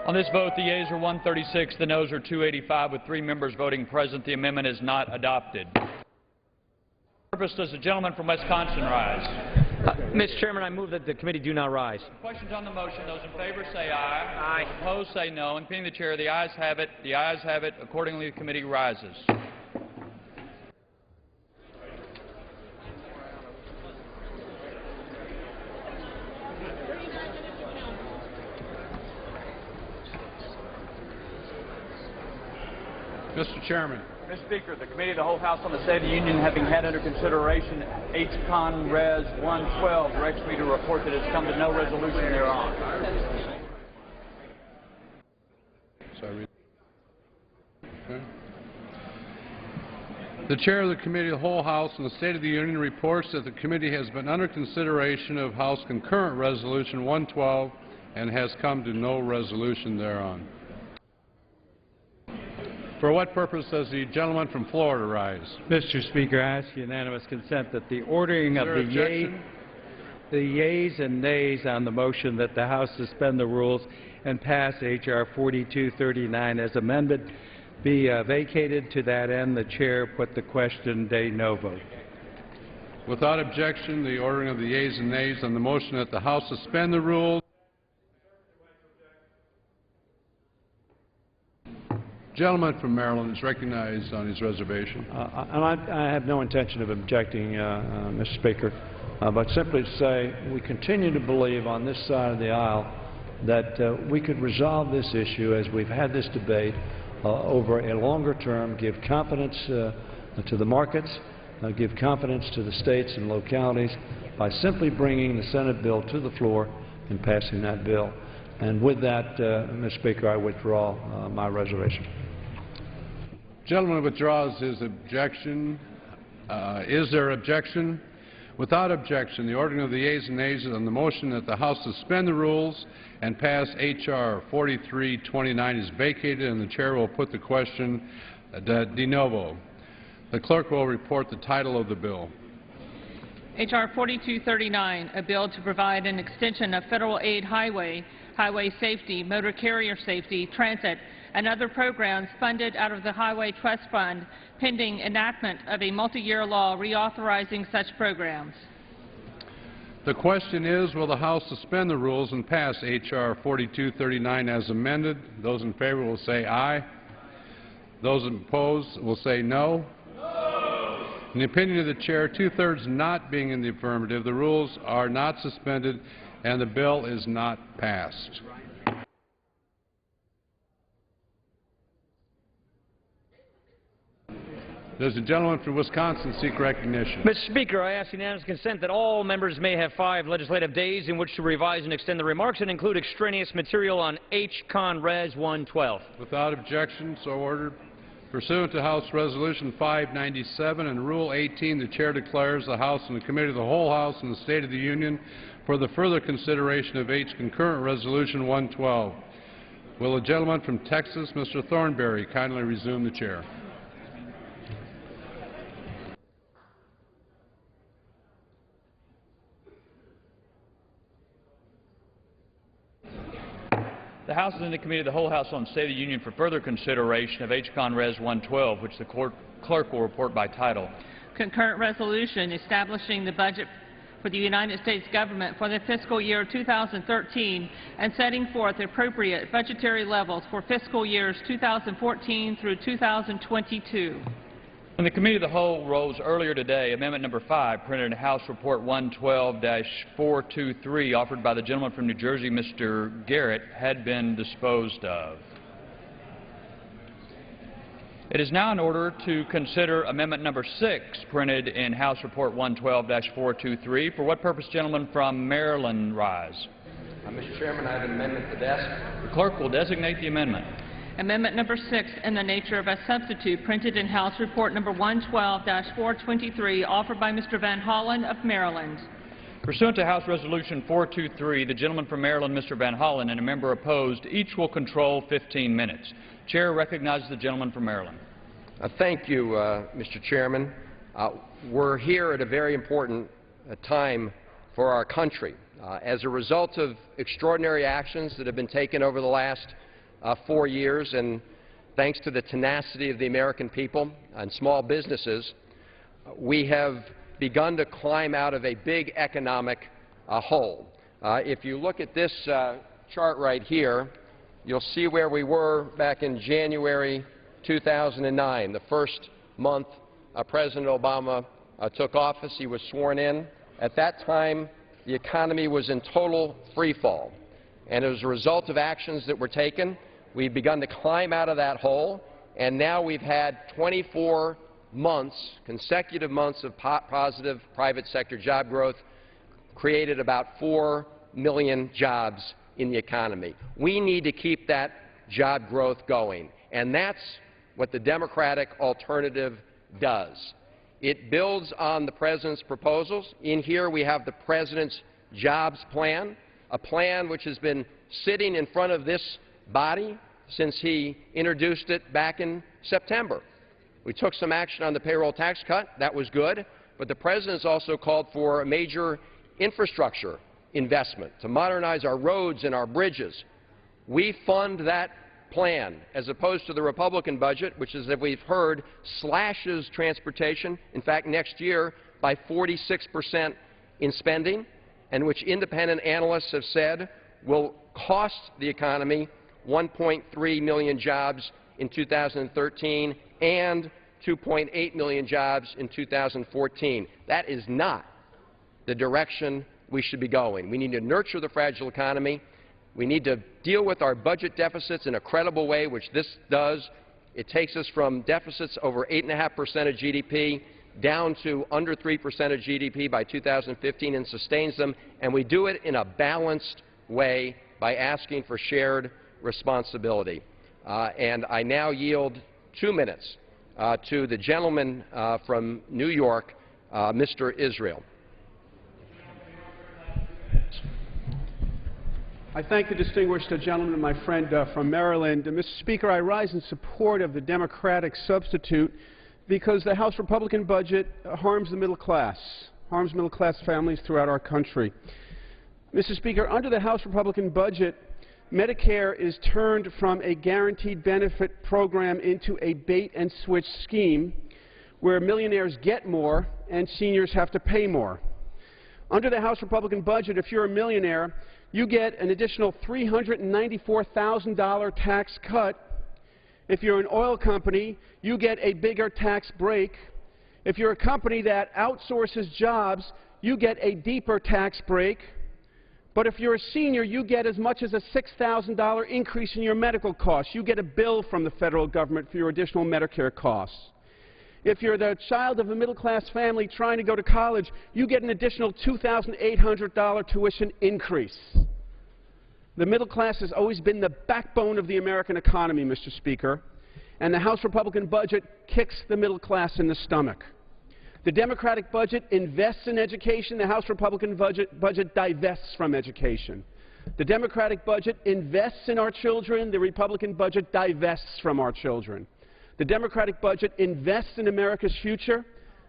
On this vote, the yeas are 136, the noes are 285, with 3 members voting present. The amendment is not adopted. For purpose, does the gentleman from Wisconsin rise? Mr. Chairman, I move that the committee do not rise. Questions on the motion? Those in favor say aye. Aye. Those opposed say no. Impeding the chair, the ayes have it. The ayes have it. Accordingly, the committee rises. Mr. Chairman. Mr. Speaker, the Committee of the Whole House on the State of the Union, having had under consideration H. Con. Res. 112, directs me to report that it has come to no resolution thereon. Sorry. Okay. The Chair of the Committee of the Whole House on the State of the Union reports that the committee has been under consideration of House Concurrent Resolution 112 and has come to no resolution thereon. For what purpose does the gentleman from Florida rise? Mr. Speaker, I ask unanimous consent that the ordering of the yeas and nays on the motion that the House suspend the rules and pass H.R. 4239 as amended be vacated. To that end, the Chair put the question de novo. Without objection, the ordering of the yeas and nays on the motion that the House suspend the rules. The gentleman from Maryland is recognized on his reservation. I have no intention of objecting, Mr. Speaker, but simply to say we continue to believe on this side of the aisle that we could resolve this issue as we've had this debate over a longer term, give confidence to the markets, give confidence to the states and localities by simply bringing the Senate bill to the floor and passing that bill. And with that, Mr. Speaker, I withdraw my reservation. The gentleman withdraws his objection. Is there objection? Without objection, the ordering of the yeas and nays on the motion that the House suspend the rules and pass H.R. 4329 is vacated, and the Chair will put the question de novo. The Clerk will report the title of the bill. H.R. 4239, a bill to provide an extension of federal aid highway safety, motor carrier safety, transit, and other programs funded out of the Highway Trust Fund, pending enactment of a multi-year law reauthorizing such programs. The question is, will the House suspend the rules and pass H.R. 4239 as amended? Those in favor will say aye. Those opposed will say no. No. In the opinion of the Chair, two-thirds not being in the affirmative, the rules are not suspended and the bill is not passed. Does the gentleman from Wisconsin seek recognition? Mr. Speaker, I ask unanimous consent that all members may have 5 legislative days in which to revise and extend the remarks and include extraneous material on H. Con. Res. 112. Without objection, so ordered. Pursuant to House Resolution 597 and Rule 18, the Chair declares the House and the Committee of the Whole House and the State of the Union for the further consideration of H. Concurrent Resolution 112. Will the gentleman from Texas, Mr. Thornberry, kindly resume the chair? The House is in the Committee of the Whole House on the State of the Union for further consideration of H. Con. Res. 112, which the Clerk will report by title. Concurrent resolution establishing the budget for the United States government for the fiscal year 2013 and setting forth appropriate budgetary levels for fiscal years 2014 through 2022. When the Committee of the Whole rose earlier today, Amendment Number 5, printed in House Report 112-423, offered by the gentleman from New Jersey, Mr. Garrett, had been disposed of. It is now in order to consider Amendment Number 6, printed in House Report 112-423. For what purpose, gentleman from Maryland, rise? Mr. Chairman, I have an amendment to the desk. The Clerk will designate the amendment. Amendment Number 6, in the nature of a substitute, printed in House Report Number 112-423, offered by Mr. Van Hollen of Maryland. Pursuant to House Resolution 423, the gentleman from Maryland, Mr. Van Hollen, and a member opposed, each will control 15 minutes. Chair recognizes the gentleman from Maryland. Thank you, Mr. Chairman. We're here at a very important time for our country. As a result of extraordinary actions that have been taken over the last 4 years, and thanks to the tenacity of the American people and small businesses, we have begun to climb out of a big economic hole. If you look at this chart right here, you'll see where we were back in January 2009, the first month President Obama took office. He was sworn in. At that time, the economy was in total free fall. And as a result of actions that were taken, we've begun to climb out of that hole, and now we've had 24 months, consecutive months of positive private sector job growth, created about 4 million jobs in the economy. We need to keep that job growth going, and that's what the Democratic alternative does. It builds on the President's proposals. In here we have the President's jobs plan, a plan which has been sitting in front of this body since he introduced it back in September. We took some action on the payroll tax cut. That was good. But the President has also called for a major infrastructure investment to modernize our roads and our bridges. We fund that plan, as opposed to the Republican budget, which, as we've heard, slashes transportation, in fact, next year, by 46% in spending, and which independent analysts have said will cost the economy 1.3 million jobs in 2013 and 2.8 million jobs in 2014. That is not the direction we should be going. We need to nurture the fragile economy. We need to deal with our budget deficits in a credible way, which this does. It takes us from deficits over 8.5% of GDP down to under 3% of GDP by 2015 and sustains them, and we do it in a balanced way by asking for shared responsibility. And I now yield 2 minutes to the gentleman from New York, Mr. Israel. I thank the distinguished gentleman and my friend from Maryland. Mr. Speaker, I rise in support of the Democratic substitute because the House Republican budget harms the middle class families throughout our country. Mr. Speaker, under the House Republican budget, Medicare is turned from a guaranteed benefit program into a bait-and-switch scheme where millionaires get more and seniors have to pay more. Under the House Republican budget, if you're a millionaire, you get an additional $394,000 tax cut. If you're an oil company, you get a bigger tax break. If you're a company that outsources jobs, you get a deeper tax break. But if you're a senior, you get as much as a $6,000 increase in your medical costs. You get a bill from the federal government for your additional Medicare costs. If you're the child of a middle-class family trying to go to college, you get an additional $2,800 tuition increase. The middle class has always been the backbone of the American economy, Mr. Speaker, and the House Republican budget kicks the middle class in the stomach. The Democratic budget invests in education. The House Republican budget divests from education. The Democratic budget invests in our children. The Republican budget divests from our children. The Democratic budget invests in America's future.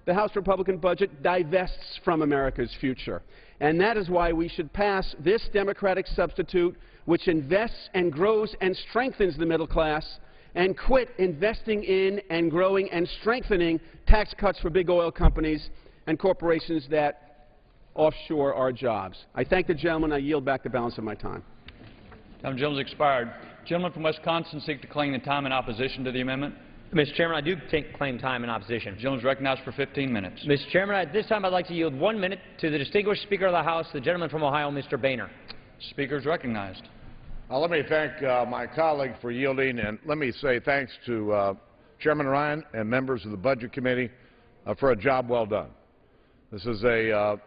The House Republican budget divests from America's future. And that is why we should pass this Democratic substitute, which invests and grows and strengthens the middle class, and quit investing in and growing and strengthening tax cuts for big oil companies and corporations that offshore our jobs. I thank the gentleman. I yield back the balance of my time. Time of the gentleman's expired. Gentleman from Wisconsin seek to claim the time in opposition to the amendment. Mr. Chairman, I do claim time in opposition. The gentleman is recognized for 15 minutes. Mr. Chairman, at this time I'd like to yield 1 minute to the distinguished Speaker of the House, the gentleman from Ohio, Mr. Boehner. Speaker is recognized. Let me thank my colleague for yielding, and let me say thanks to Chairman Ryan and members of the Budget Committee for a job well done. This is a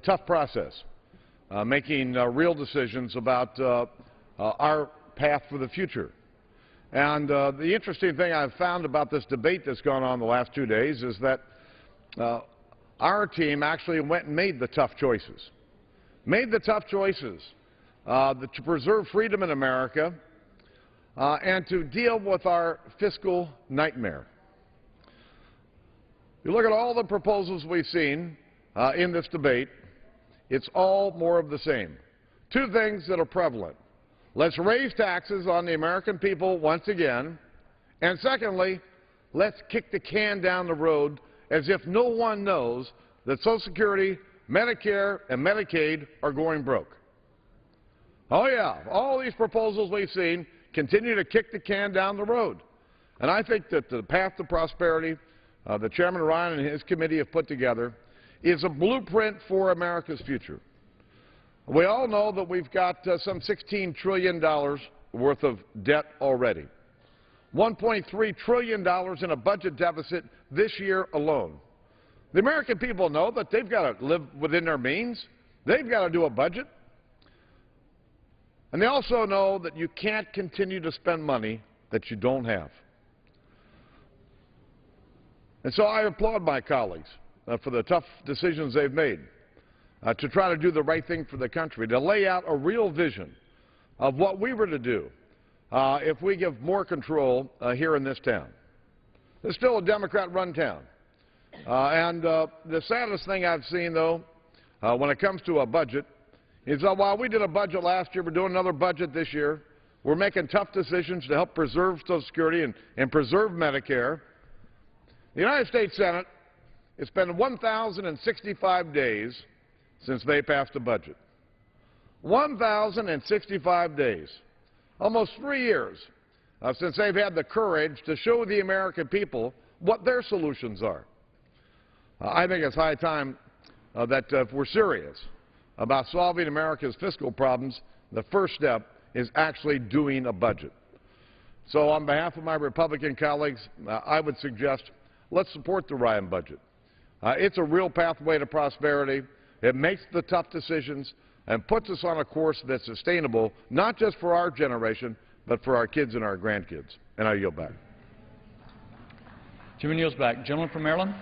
tough process, making real decisions about our path for the future. And the interesting thing I've found about this debate that's gone on the last 2 days is that our team actually went and made the tough choices. To preserve freedom in America and to deal with our fiscal nightmare. You look at all the proposals we've seen in this debate, it's all more of the same. Two things that are prevalent. let's raise taxes on the American people once again. And secondly, let's kick the can down the road as if no one knows that Social Security, Medicare, and Medicaid are going broke. Oh yeah, all these proposals we've seen continue to kick the can down the road. And I think that the path to prosperity that Chairman Ryan and his committee have put together is a blueprint for America's future. We all know that we've got some $16 trillion worth of debt already. $1.3 trillion in a budget deficit this year alone. The American people know that they've got to live within their means. They've got to do a budget. And they also know that you can't continue to spend money that you don't have. And so I applaud my colleagues for the tough decisions they've made to try to do the right thing for the country, to lay out a real vision of what we were to do if we give more control here in this town. It's still a Democrat-run town. The saddest thing I've seen, though, when it comes to a budget, is that while we did a budget last year, we're doing another budget this year. We're making tough decisions to help preserve Social Security and preserve Medicare. The United States Senate, it's been 1,065 days since they passed a budget. 1,065 days. Almost 3 years since they've had the courage to show the American people what their solutions are. I think it's high time that if we're serious about solving America's fiscal problems, the first step is actually doing a budget. So on behalf of my Republican colleagues, I would suggest let's support the Ryan budget. It's a real pathway to prosperity. It makes the tough decisions and puts us on a course that's sustainable, not just for our generation, but for our kids and our grandkids. And I yield back. Chairman yields back. Gentleman from Maryland.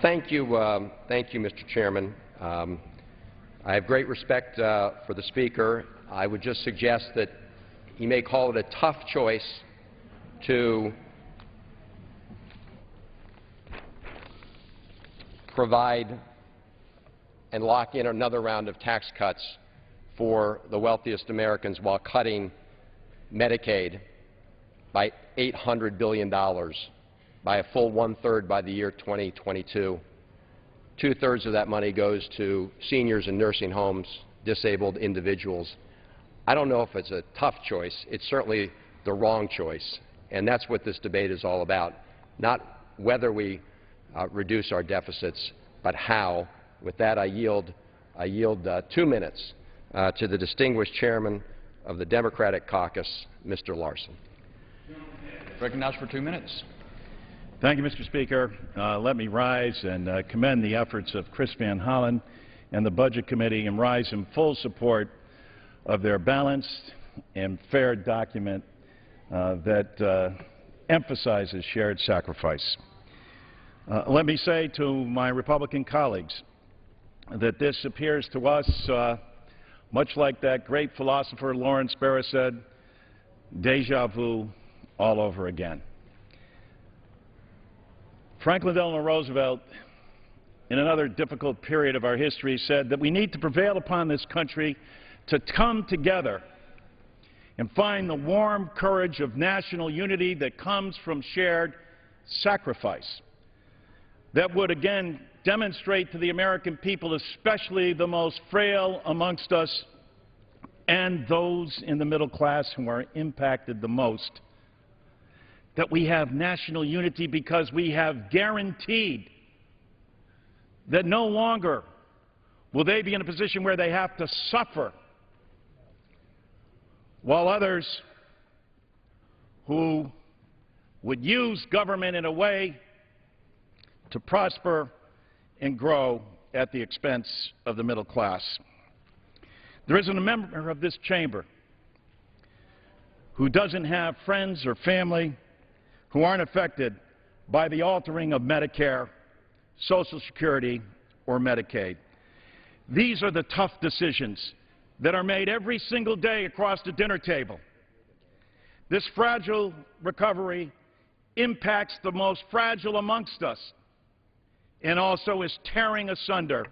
Thank you, Mr. Chairman. I have great respect for the Speaker. I would just suggest that he may call it a tough choice to provide and lock in another round of tax cuts for the wealthiest Americans while cutting Medicaid by $800 billion, by a full one-third by the year 2022. Two-thirds of that money goes to seniors in nursing homes, disabled individuals. I don't know if it's a tough choice. It's certainly the wrong choice, and that's what this debate is all about, not whether we reduce our deficits, but how. With that, I yield 2 minutes to the distinguished chairman of the Democratic caucus, Mr. Larson. Recognized for 2 minutes. Thank you, Mr. Speaker. Let me rise and commend the efforts of Chris Van Hollen and the Budget Committee and rise in full support of their balanced and fair document that emphasizes shared sacrifice. Let me say to my Republican colleagues that this appears to us, much like that great philosopher Lawrence Barra said, deja vu all over again. Franklin Delano Roosevelt, in another difficult period of our history, said that we need to prevail upon this country to come together and find the warm courage of national unity that comes from shared sacrifice, that would again demonstrate to the American people, especially the most frail amongst us and those in the middle class who are impacted the most, that we have national unity because we have guaranteed that no longer will they be in a position where they have to suffer while others who would use government in a way to prosper and grow at the expense of the middle class. There isn't a member of this chamber who doesn't have friends or family who aren't affected by the altering of Medicare, Social Security, or Medicaid. These are the tough decisions that are made every single day across the dinner table. This fragile recovery impacts the most fragile amongst us and also is tearing asunder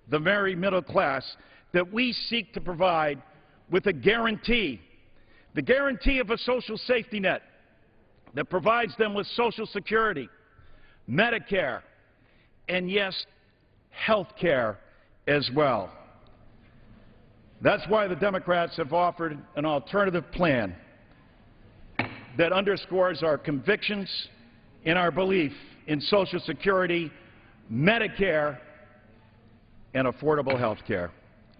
the very middle class that we seek to provide with a guarantee, the guarantee of a social safety net that provides them with Social Security, Medicare, and yes, health care as well. That's why the Democrats have offered an alternative plan that underscores our convictions and our belief in Social Security, Medicare, and affordable health care.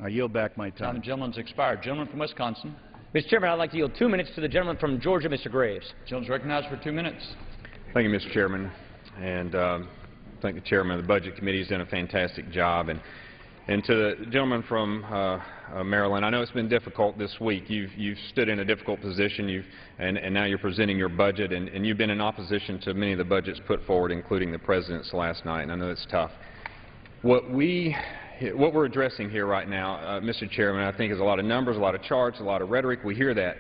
I yield back my time. The gentleman's expired. Gentleman from Wisconsin. Mr. Chairman, I'd like to yield 2 minutes to the gentleman from Georgia, Mr. Graves. Gentleman's recognized for 2 minutes. Thank you, Mr. Chairman, and thank the chairman of the Budget Committee. He's done a fantastic job. And to the gentleman from Maryland, I know it's been difficult this week. You've stood in a difficult position, and now you're presenting your budget, and you've been in opposition to many of the budgets put forward, including the President's last night, and I know it's tough. What we're addressing here right now, Mr. Chairman, I think is a lot of numbers, a lot of charts, a lot of rhetoric. We hear that.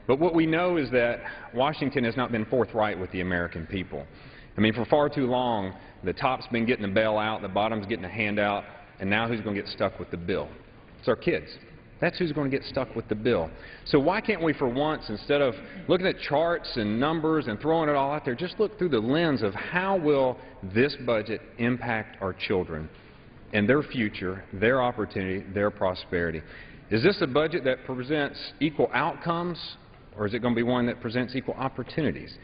But what we know is that Washington has not been forthright with the American people. I mean, for far too long, the top's been getting a bailout, the bottom's getting a handout, and now who's going to get stuck with the bill? It's our kids. That's who's going to get stuck with the bill. So why can't we, for once, instead of looking at charts and numbers and throwing it all out there, just look through the lens of how will this budget impact our children and their future, their opportunity, their prosperity? Is this a budget that presents equal outcomes, or is it going to be one that presents equal opportunities?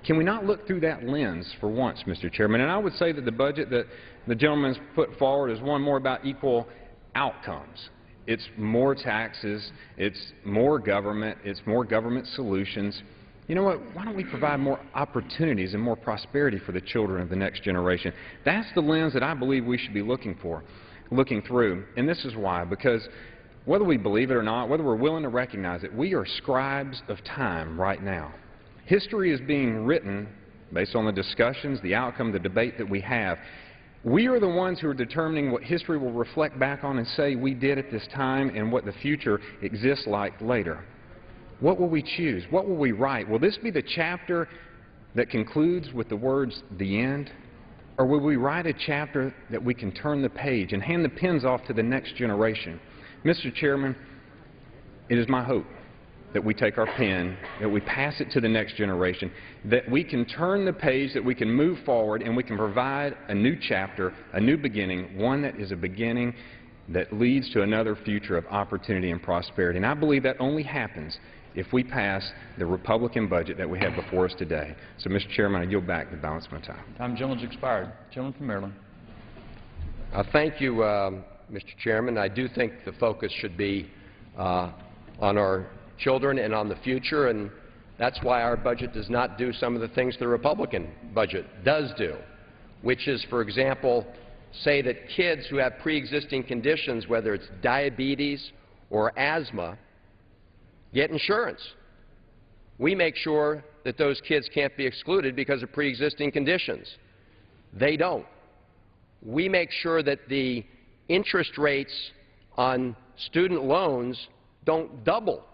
Can we not look through that lens for once, Mr. Chairman? And I would say that the budget that the gentleman's put forward is one more about equal outcomes. It's more taxes, it's more government solutions. You know what? Why don't we provide more opportunities and more prosperity for the children of the next generation? That's the lens that I believe we should be looking through. And this is why, because whether we believe it or not, whether we're willing to recognize it, we are scribes of time right now. History is being written based on the discussions, the outcome, the debate that we have. We are the ones who are determining what history will reflect back on and say we did at this time and what the future exists like later. What will we choose? What will we write? Will this be the chapter that concludes with the words, "the end"? Or will we write a chapter that we can turn the page and hand the pens off to the next generation? Mr. Chairman, it is my hope that we take our pen, that we pass it to the next generation, that we can turn the page, that we can move forward, and we can provide a new chapter, a new beginning, one that is a beginning that leads to another future of opportunity and prosperity. And I believe that only happens if we pass the Republican budget that we have before us today. So, Mr. Chairman, I yield back the balance of my time. Gentleman's expired. Gentleman from Maryland. Thank you, Mr. Chairman. I do think the focus should be on our children and on the future, and that's why our budget does not do some of the things the Republican budget does do, which is, for example, say that kids who have pre-existing conditions, whether it's diabetes or asthma, get insurance. We make sure that those kids can't be excluded because of pre-existing conditions. They don't. We make sure that the interest rates on student loans don't double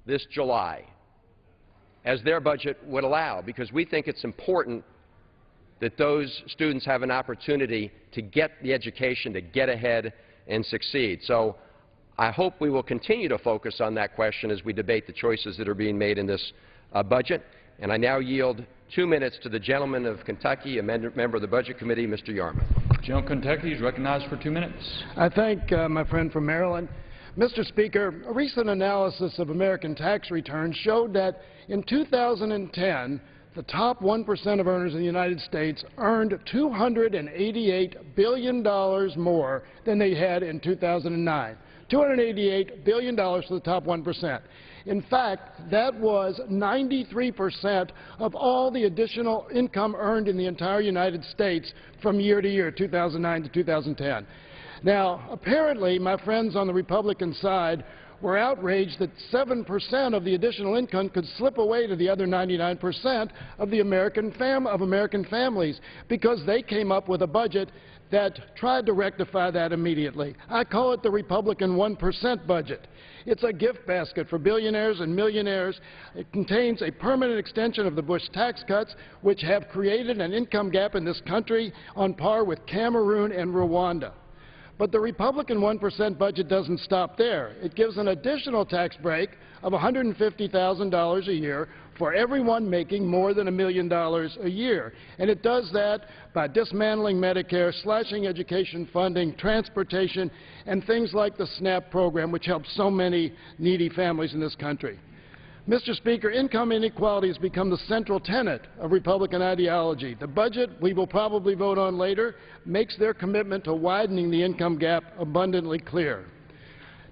this July, as their budget would allow, because we think it's important that those students have an opportunity to get the education, to get ahead and succeed. So I hope we will continue to focus on that question as we debate the choices that are being made in this budget. And I now yield 2 minutes to the gentleman of Kentucky, a member of the Budget Committee, Mr. Yarmouth. Gentleman from Kentucky is recognized for 2 minutes. I thank my friend from Maryland. Mr. Speaker, a recent analysis of American tax returns showed that in 2010, the top 1% of earners in the United States earned $288 billion more than they had in 2009. $288 billion for the top 1%. In fact, that was 93% of all the additional income earned in the entire United States from year to year, 2009 to 2010. Now, apparently, my friends on the Republican side were outraged that 7% of the additional income could slip away to the other 99% of the American families, because they came up with a budget that tried to rectify that immediately. I call it the Republican 1% budget. It's a gift basket for billionaires and millionaires. It contains a permanent extension of the Bush tax cuts, which have created an income gap in this country on par with Cameroon and Rwanda. But the Republican 1% budget doesn't stop there. It gives an additional tax break of $150,000 a year for everyone making more than $1 million a year. And it does that by dismantling Medicare, slashing education funding, transportation, and things like the SNAP program, which helps so many needy families in this country. Mr. Speaker, income inequality has become the central tenet of Republican ideology. The budget we will probably vote on later makes their commitment to widening the income gap abundantly clear.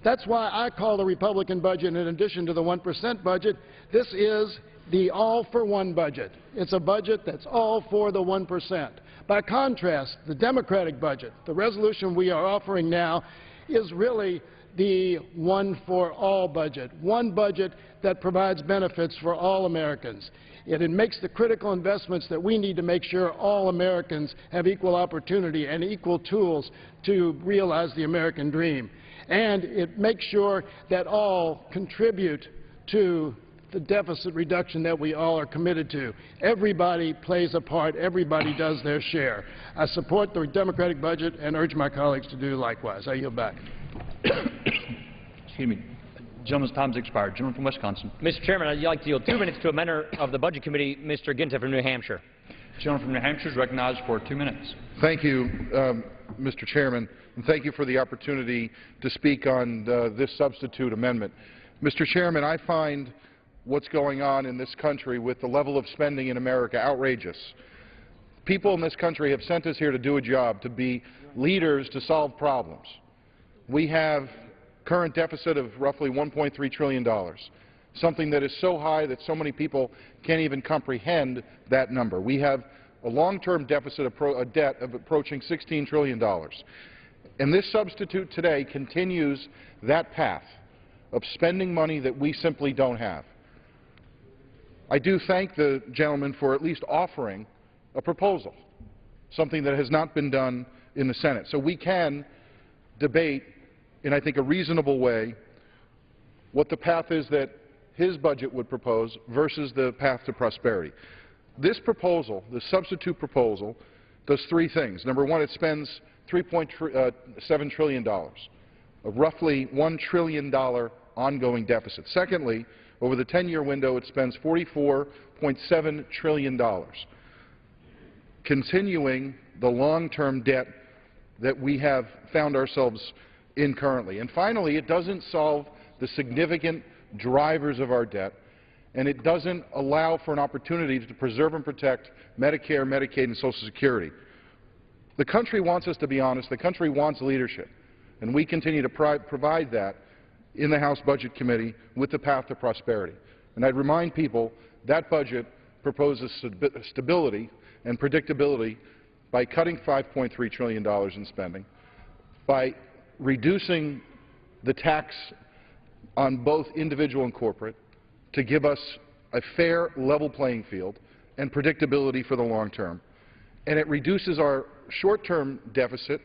That's why I call the Republican budget, in addition to the 1% budget, this is the all-for-one budget. It's a budget that's all for the 1%. By contrast, the Democratic budget, the resolution we are offering now, is really the one-for-all budget, one budget that provides benefits for all Americans. It makes the critical investments that we need to make sure all Americans have equal opportunity and equal tools to realize the American dream. And it makes sure that all contribute to the deficit reduction that we all are committed to. Everybody plays a part. Everybody does their share. I support the Democratic budget and urge my colleagues to do likewise. I yield back. Excuse me. Gentleman's time has expired. Gentleman from Wisconsin. Mr. Chairman, I'd like to yield 2 minutes to a member of the Budget Committee, Mr. Ginta from New Hampshire. Gentleman from New Hampshire is recognized for 2 minutes. Thank you, Mr. Chairman, and thank you for the opportunity to speak on this substitute amendment. Mr. Chairman, I find what's going on in this country with the level of spending in America outrageous. People in this country have sent us here to do a job, to be leaders, to solve problems. We have current deficit of roughly $1.3 trillion, something that is so high that so many people can't even comprehend that number. We have a long-term deficit, a debt of approaching $16 trillion. And this substitute today continues that path of spending money that we simply don't have. I do thank the gentleman for at least offering a proposal, something that has not been done in the Senate. So we can debate in, I think, a reasonable way what the path is that his budget would propose versus the path to prosperity. This proposal, the substitute proposal, does three things. Number one, it spends $3.7 trillion, a roughly $1 trillion ongoing deficit. Secondly, over the 10-year window, it spends $44.7 trillion, continuing the long-term debt that we have found ourselves in currently. And finally, it doesn't solve the significant drivers of our debt, and it doesn't allow for an opportunity to preserve and protect Medicare, Medicaid, and Social Security. The country wants us to be honest. The country wants leadership, and we continue to provide that in the House Budget Committee with the path to prosperity. And I'd remind people that budget proposes stability and predictability by cutting $5.3 trillion in spending, by reducing the tax on both individual and corporate to give us a fair, level playing field and predictability for the long term. And it reduces our short-term deficit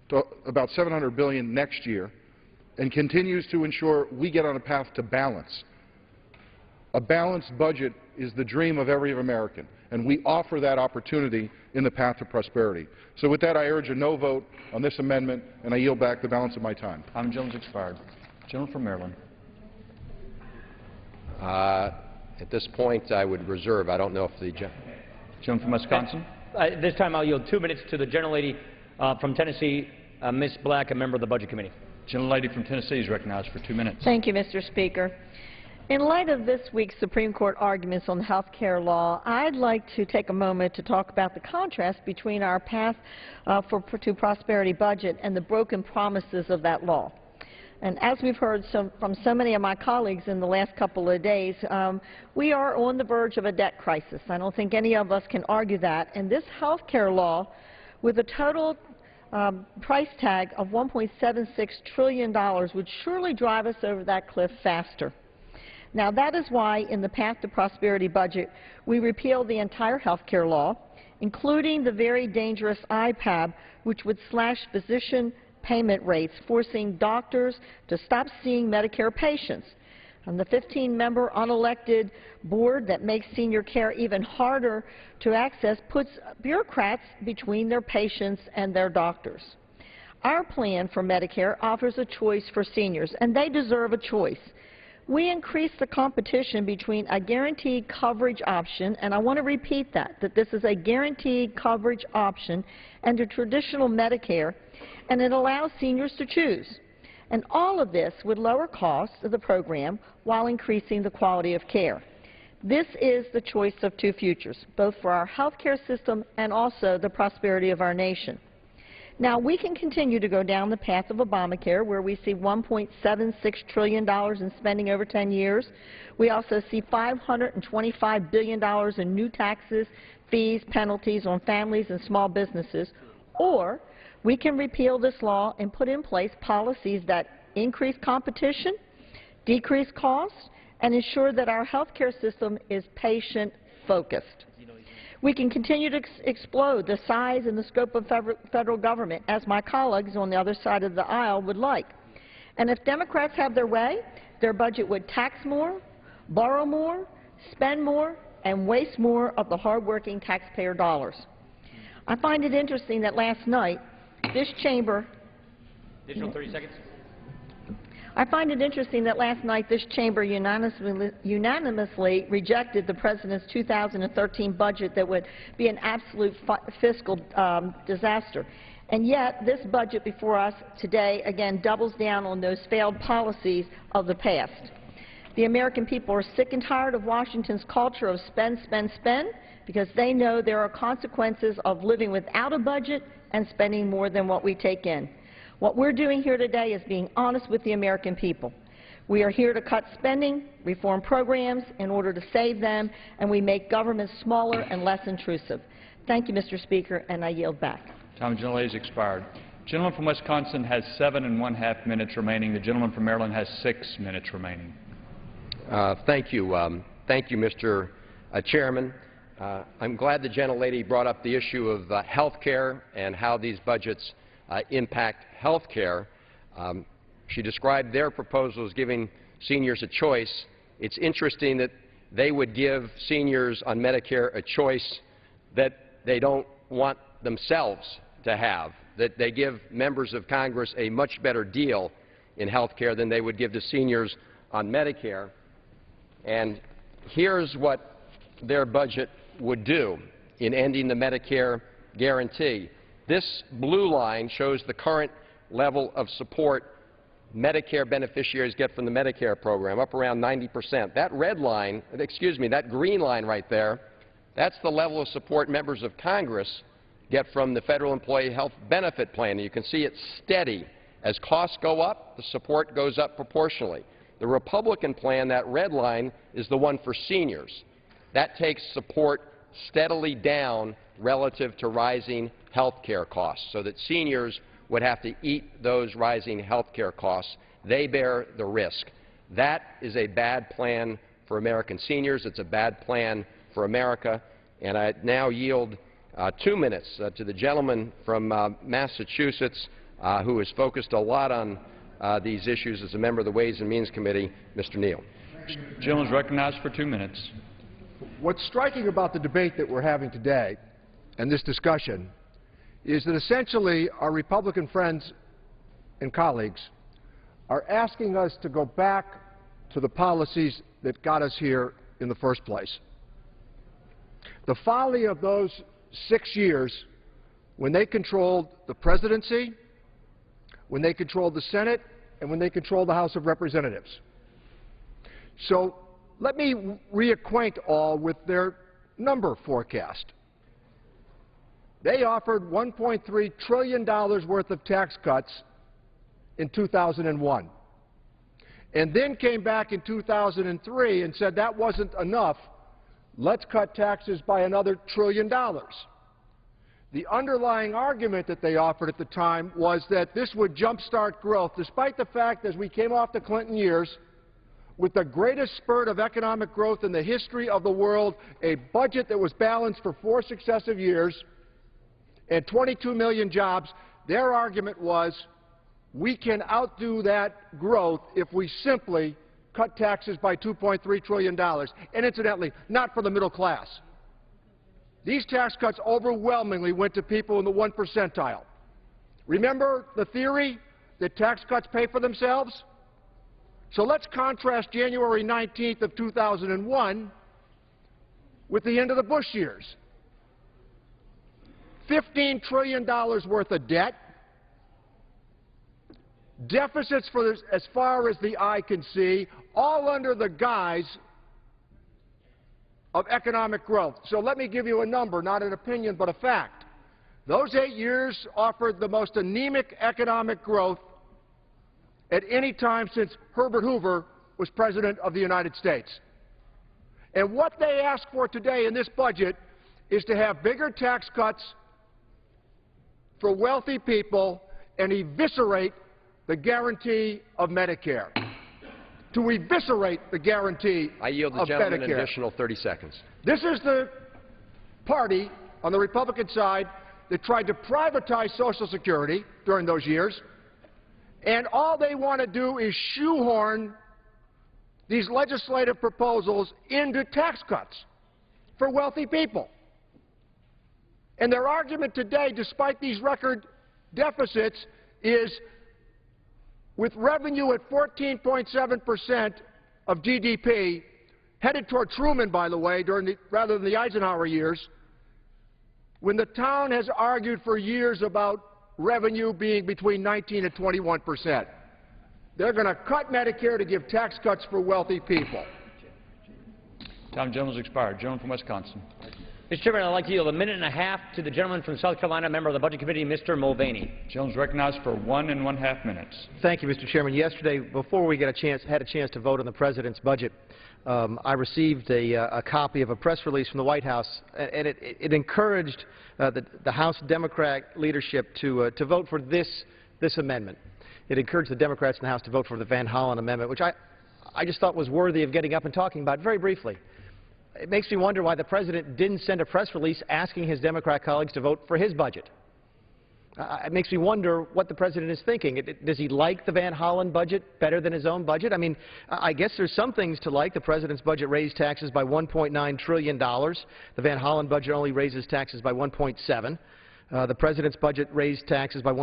to about $700 billion next year and continues to ensure we get on a path to balance. A balanced budget is the dream of every American, and we offer that opportunity in the path to prosperity. So with that, I urge a no vote on this amendment, and I yield back the balance of my time. Time gentleman's expired. Gentleman from Maryland. At this point, I would reserve. I don't know if the gentleman from Wisconsin. This time I'll yield 2 minutes to the gentlelady from Tennessee, Ms. Black, a member of the Budget Committee. Gentlelady from Tennessee is recognized for 2 minutes. Thank you, Mr. Speaker. In light of this week's Supreme Court arguments on health care law, I'd like to take a moment to talk about the contrast between our path to prosperity budget and the broken promises of that law. And as we've heard from so many of my colleagues in the last couple of days, we are on the verge of a debt crisis. I don't think any of us can argue that. And this health care law, with a total price tag of $1.76 trillion, would surely drive us over that cliff faster. Now, that is why in the Path to Prosperity budget, we repealed the entire health care law, including the very dangerous IPAB, which would slash physician payment rates, forcing doctors to stop seeing Medicare patients. And the 15-member unelected board that makes senior care even harder to access puts bureaucrats between their patients and their doctors. Our plan for Medicare offers a choice for seniors, and they deserve a choice. We increase the competition between a guaranteed coverage option, and I want to repeat that this is a guaranteed coverage option, and a traditional Medicare, and it allows seniors to choose. And all of this would lower costs of the program while increasing the quality of care. This is the choice of two futures, both for our health care system and also the prosperity of our nation. Now, we can continue to go down the path of Obamacare, where we see $1.76 trillion in spending over 10 years. We also see $525 billion in new taxes, fees, penalties on families and small businesses. Or we can repeal this law and put in place policies that increase competition, decrease costs, and ensure that our health care system is patient-focused. We can continue to explode the size and the scope of federal government, as my colleagues on the other side of the aisle would like. And if Democrats have their way, their budget would tax more, borrow more, spend more, and waste more of the hardworking taxpayer dollars. I find it interesting that last night this chamber... Additional 30 seconds. I find it interesting that last night this chamber unanimously rejected the President's 2013 budget that would be an absolute fiscal disaster. And yet this budget before us today again doubles down on those failed policies of the past. The American people are sick and tired of Washington's culture of spend, spend, spend, because they know there are consequences of living without a budget and spending more than what we take in. What we're doing here today is being honest with the American people. We are here to cut spending, reform programs in order to save them, and we make government smaller and less intrusive. Thank you, Mr. Speaker, and I yield back. Time of general has expired. The gentleman from Wisconsin has 7½ minutes remaining. The gentleman from Maryland has 6 minutes remaining. Thank you. Thank you, Mr. Chairman. I'm glad the gentlelady brought up the issue of health care and how these budgets impact health care. She described their proposal as giving seniors a choice. It's interesting that they would give seniors on Medicare a choice that they don't want themselves to have, that they give members of Congress a much better deal in health care than they would give to seniors on Medicare. And here's what their budget would do in ending the Medicare guarantee. This blue line shows the current level of support Medicare beneficiaries get from the Medicare program, up around 90%. That red line, that green line right there, that's the level of support members of Congress get from the Federal Employee Health Benefit Plan. And you can see it's steady. As costs go up, the support goes up proportionally. The Republican plan, that red line, is the one for seniors. That takes support steadily down relative to rising health care costs, so that seniors would have to eat those rising health care costs. They bear the risk. That is a bad plan for American seniors. It's a bad plan for America. And I now yield 2 minutes to the gentleman from Massachusetts who has focused a lot on these issues as a member of the Ways and Means Committee, Mr. Neal. The gentleman is recognized for 2 minutes. What's striking about the debate that we're having today and this discussion is that essentially our Republican friends and colleagues are asking us to go back to the policies that got us here in the first place. The folly of those 6 years when they controlled the presidency, when they controlled the Senate, and when they controlled the House of Representatives. So let me reacquaint all with their number forecast. They offered $1.3 trillion worth of tax cuts in 2001, and then came back in 2003 and said that wasn't enough. Let's cut taxes by another $1 trillion. The underlying argument that they offered at the time was that this would jumpstart growth, despite the fact, as we came off the Clinton years, with the greatest spurt of economic growth in the history of the world, a budget that was balanced for 4 successive years, and 22 million jobs. Their argument was we can outdo that growth if we simply cut taxes by $2.3 trillion, and incidentally, not for the middle class. These tax cuts overwhelmingly went to people in the 1 percentile. Remember the theory that tax cuts pay for themselves? So let's contrast January 19th of 2001 with the end of the Bush years. $15 trillion worth of debt, deficits for as far as the eye can see, all under the guise of economic growth. So let me give you a number, not an opinion, but a fact. Those 8 years offered the most anemic economic growth at any time since Herbert Hoover was President of the United States. And what they ask for today in this budget is to have bigger tax cuts for wealthy people and eviscerate the guarantee of Medicare. To eviscerate the guarantee of Medicare. I yield the gentleman an additional 30 seconds. This is the party on the Republican side that tried to privatize Social Security during those years, and all they want to do is shoehorn these legislative proposals into tax cuts for wealthy people. And their argument today, despite these record deficits, is with revenue at 14.7% of GDP, headed toward Truman, by the way, rather than the Eisenhower years, when the town has argued for years about revenue being between 19 and 21%. They're going to cut Medicare to give tax cuts for wealthy people. Time gentleman's expired. Gentleman from Wisconsin. Mr. Chairman, I'd like to yield 1.5 minutes to the gentleman from South Carolina, member of the Budget Committee, Mr. Mulvaney. Gentleman's recognized for 1.5 minutes. Thank you, Mr. Chairman. Yesterday, before we had a chance to vote on the President's budget, I received a copy of a press release from the White House, and it encouraged the House Democrat leadership to vote for this amendment. It encouraged the Democrats in the House to vote for the Van Hollen amendment, which I just thought was worthy of getting up and talking about very briefly. It makes me wonder why the President didn't send a press release asking his Democrat colleagues to vote for his budget. It makes me wonder what the President is thinking. Does he like the Van Hollen budget better than his own budget? I mean, I guess there's some things to like. The President's budget raised taxes by $1.9 trillion. The Van Hollen budget only raises taxes by $1.7. The President's budget raised taxes by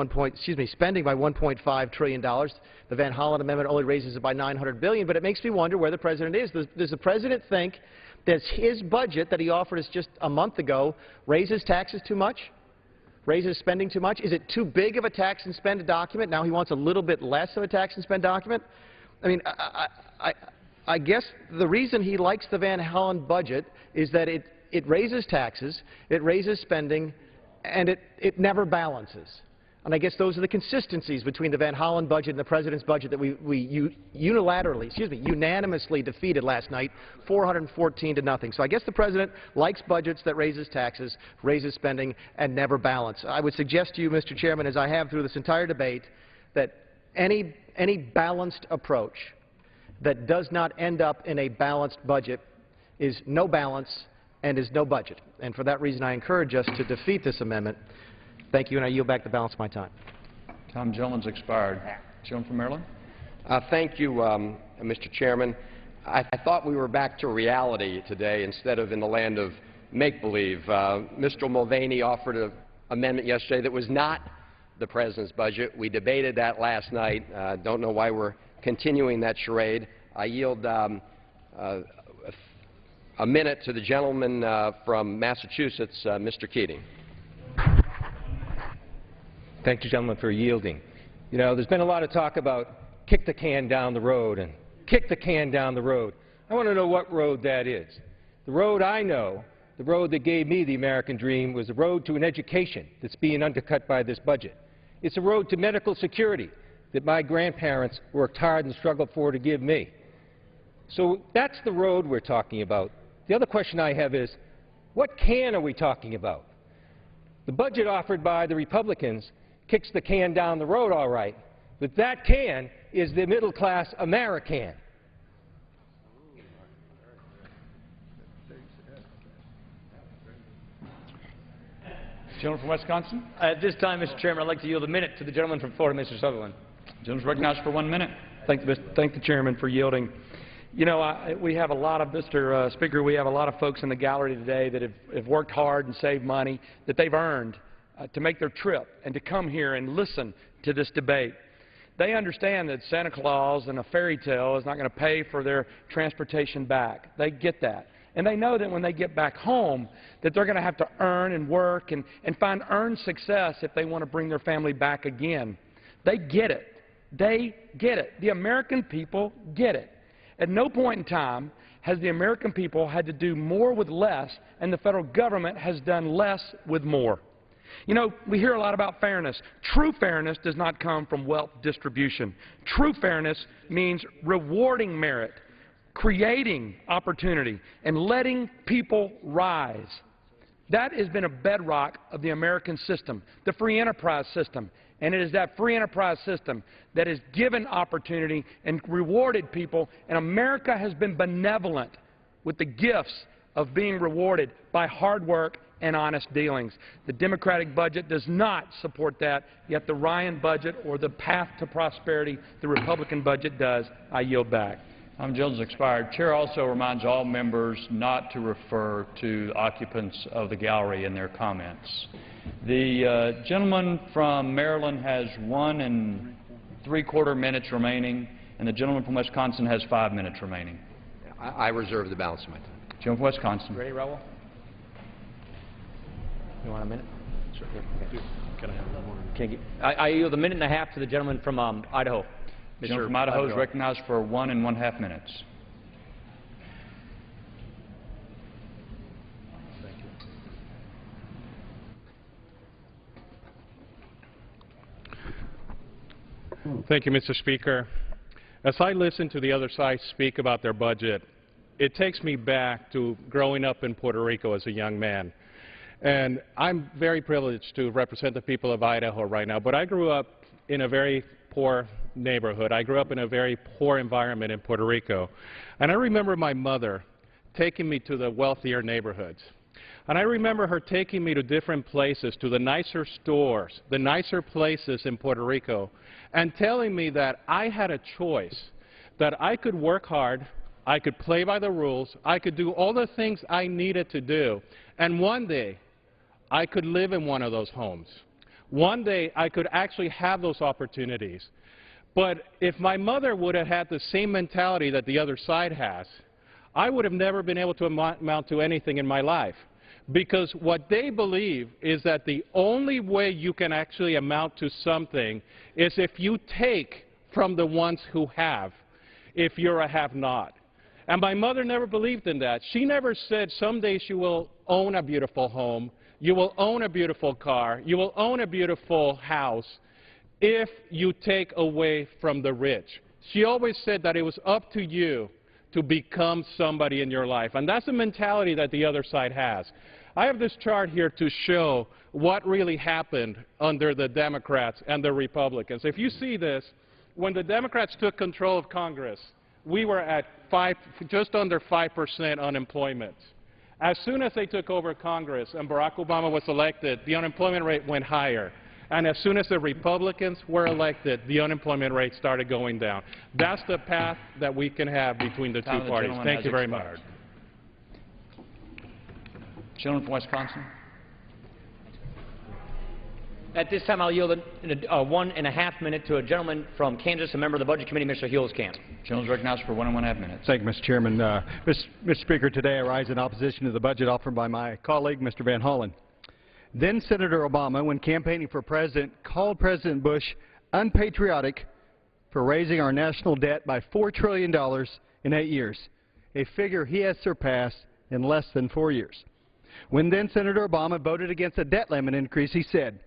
spending by $1.5 trillion. The Van Hollen amendment only raises it by $900 billion. But it makes me wonder where the President is. Does the President think that his budget that he offered us just a month ago raises taxes too much? Raises spending too much? Is it too big of a tax and spend document? Now he wants a little bit less of a tax and spend document? I mean, I guess the reason he likes the Van Hollen budget is that it raises taxes, it raises spending, and it never balances. And I guess those are the consistencies between the Van Hollen budget and the President's budget that we unanimously defeated last night, 414 to nothing. So I guess the President likes budgets that raises taxes, raises spending, and never balance. I would suggest to you, Mr. Chairman, as I have through this entire debate, that any balanced approach that does not end up in a balanced budget is no balance and is no budget. And for that reason, I encourage us to defeat this amendment. Thank you, and I yield back the balance of my time. Time gentleman's expired. Gentleman from Maryland. Thank you, Mr. Chairman. I thought we were back to reality today instead of in the land of make-believe. Mr. Mulvaney offered an amendment yesterday that was not the President's budget. We debated that last night. Don't know why we're continuing that charade. I yield a minute to the gentleman from Massachusetts, Mr. Keating. Thank you, gentlemen, for yielding. You know, there's been a lot of talk about kick the can down the road and kick the can down the road. I want to know what road that is. The road I know, the road that gave me the American dream, was the road to an education that's being undercut by this budget. It's a road to medical security that my grandparents worked hard and struggled for to give me. So that's the road we're talking about. The other question I have is, what can are we talking about? The budget offered by the Republicans kicks the can down the road all right, but that can is the middle-class American. Gentleman from Wisconsin. At this time, Mr. Chairman, I'd like to yield a minute to the gentleman from Florida, Mr. Sutherland. Gentleman's recognized for 1 minute. Thank the Chairman for yielding. You know, we have a lot of, Mr. Speaker, we have a lot of folks in the gallery today that have worked hard and saved money that they've earned to make their trip and to come here and listen to this debate. They understand that Santa Claus and a fairy tale is not going to pay for their transportation back. They get that. And they know that when they get back home that they're going to have to earn and work and find earned success if they want to bring their family back again. They get it. They get it. The American people get it. At no point in time has the American people had to do more with less, and the federal government has done less with more. You know, we hear a lot about fairness. True fairness does not come from wealth distribution. True fairness means rewarding merit, creating opportunity, and letting people rise. That has been a bedrock of the American system, the free enterprise system. And it is that free enterprise system that has given opportunity and rewarded people, and America has been benevolent with the gifts of being rewarded by hard work and honest dealings. The Democratic budget does not support that, yet the Ryan budget or the path to prosperity, the Republican budget does. I yield back. Time Jones expired. Chair also reminds all members not to refer to occupants of the gallery in their comments. The gentleman from Maryland has 1 3/4 minutes remaining, and the gentleman from Wisconsin has 5 minutes remaining. I reserve the balance of my time. Gentleman from Wisconsin. Ready, Raul? You want a minute? Sure. Okay. Can I have one more? I yield a minute and a half to the gentleman from Idaho. The gentleman from Idaho is recognized for 1 1/2 minutes. Thank you, Mr. Speaker. As I listen to the other side speak about their budget, it takes me back to growing up in Puerto Rico as a young man. And I'm very privileged to represent the people of Idaho right now, but I grew up in a very poor neighborhood. I grew up in a very poor environment in Puerto Rico. And I remember my mother taking me to the wealthier neighborhoods. And I remember her taking me to different places, to the nicer stores, the nicer places in Puerto Rico, and telling me that I had a choice, that I could work hard, I could play by the rules, I could do all the things I needed to do, and one day I could live in one of those homes. One day I could actually have those opportunities. But if my mother would have had the same mentality that the other side has, I would have never been able to amount to anything in my life. Because what they believe is that the only way you can actually amount to something is if you take from the ones who have, if you're a have-not. And my mother never believed in that. She never said someday she will own a beautiful home, you will own a beautiful car, you will own a beautiful house if you take away from the rich. She always said that it was up to you to become somebody in your life. And that's the mentality that the other side has. I have this chart here to show what really happened under the Democrats and the Republicans. If you see this, when the Democrats took control of Congress, we were at just under 5% unemployment. As soon as they took over Congress and Barack Obama was elected, the unemployment rate went higher. And as soon as the Republicans were elected, the unemployment rate started going down. That's the path that we can have between the two parties. Thank you very much. Gentleman from Wisconsin. At this time, I'll yield a 1 1/2 minute to a gentleman from Kansas, a member of the Budget Committee, Mr. Huelskamp. Gentleman recognized for 1 1/2 minutes. Thank you, Mr. Chairman. Mr. Speaker, today I rise in opposition to the budget offered by my colleague, Mr. Van Hollen. Then Senator Obama, when campaigning for president, called President Bush unpatriotic for raising our national debt by $4 trillion in 8 years, a figure he has surpassed in less than 4 years. When then Senator Obama voted against a debt limit increase, he said,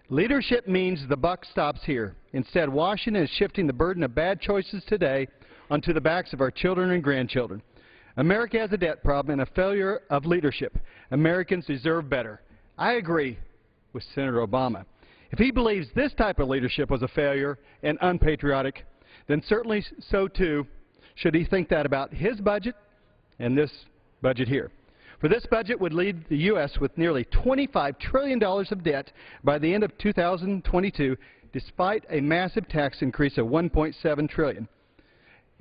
"Leadership means the buck stops here. Instead, Washington is shifting the burden of bad choices today onto the backs of our children and grandchildren. America has a debt problem and a failure of leadership. Americans deserve better." I agree with Senator Obama. If he believes this type of leadership was a failure and unpatriotic, then certainly so too should he think that about his budget and this budget here. For this budget would leave the U.S. with nearly $25 trillion of debt by the end of 2022, despite a massive tax increase of $1.7 trillion.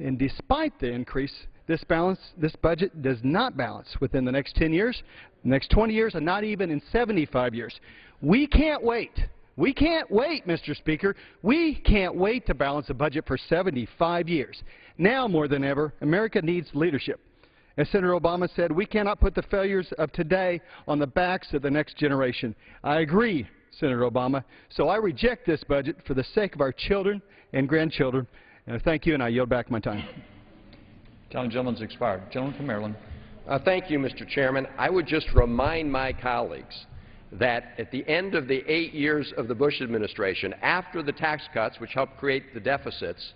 And despite the increase, this budget does not balance within the next 10 years, the next 20 years, and not even in 75 years. We can't wait. We can't wait, Mr. Speaker. We can't wait to balance a budget for 75 years. Now more than ever, America needs leadership. As Senator Obama said, we cannot put the failures of today on the backs of the next generation. I agree, Senator Obama. So I reject this budget for the sake of our children and grandchildren. And I thank you, and I yield back my time. Time, gentleman's expired. Gentleman from Maryland. Thank you, Mr. Chairman. I would just remind my colleagues that at the end of the 8 years of the Bush administration, after the tax cuts, which helped create the deficits,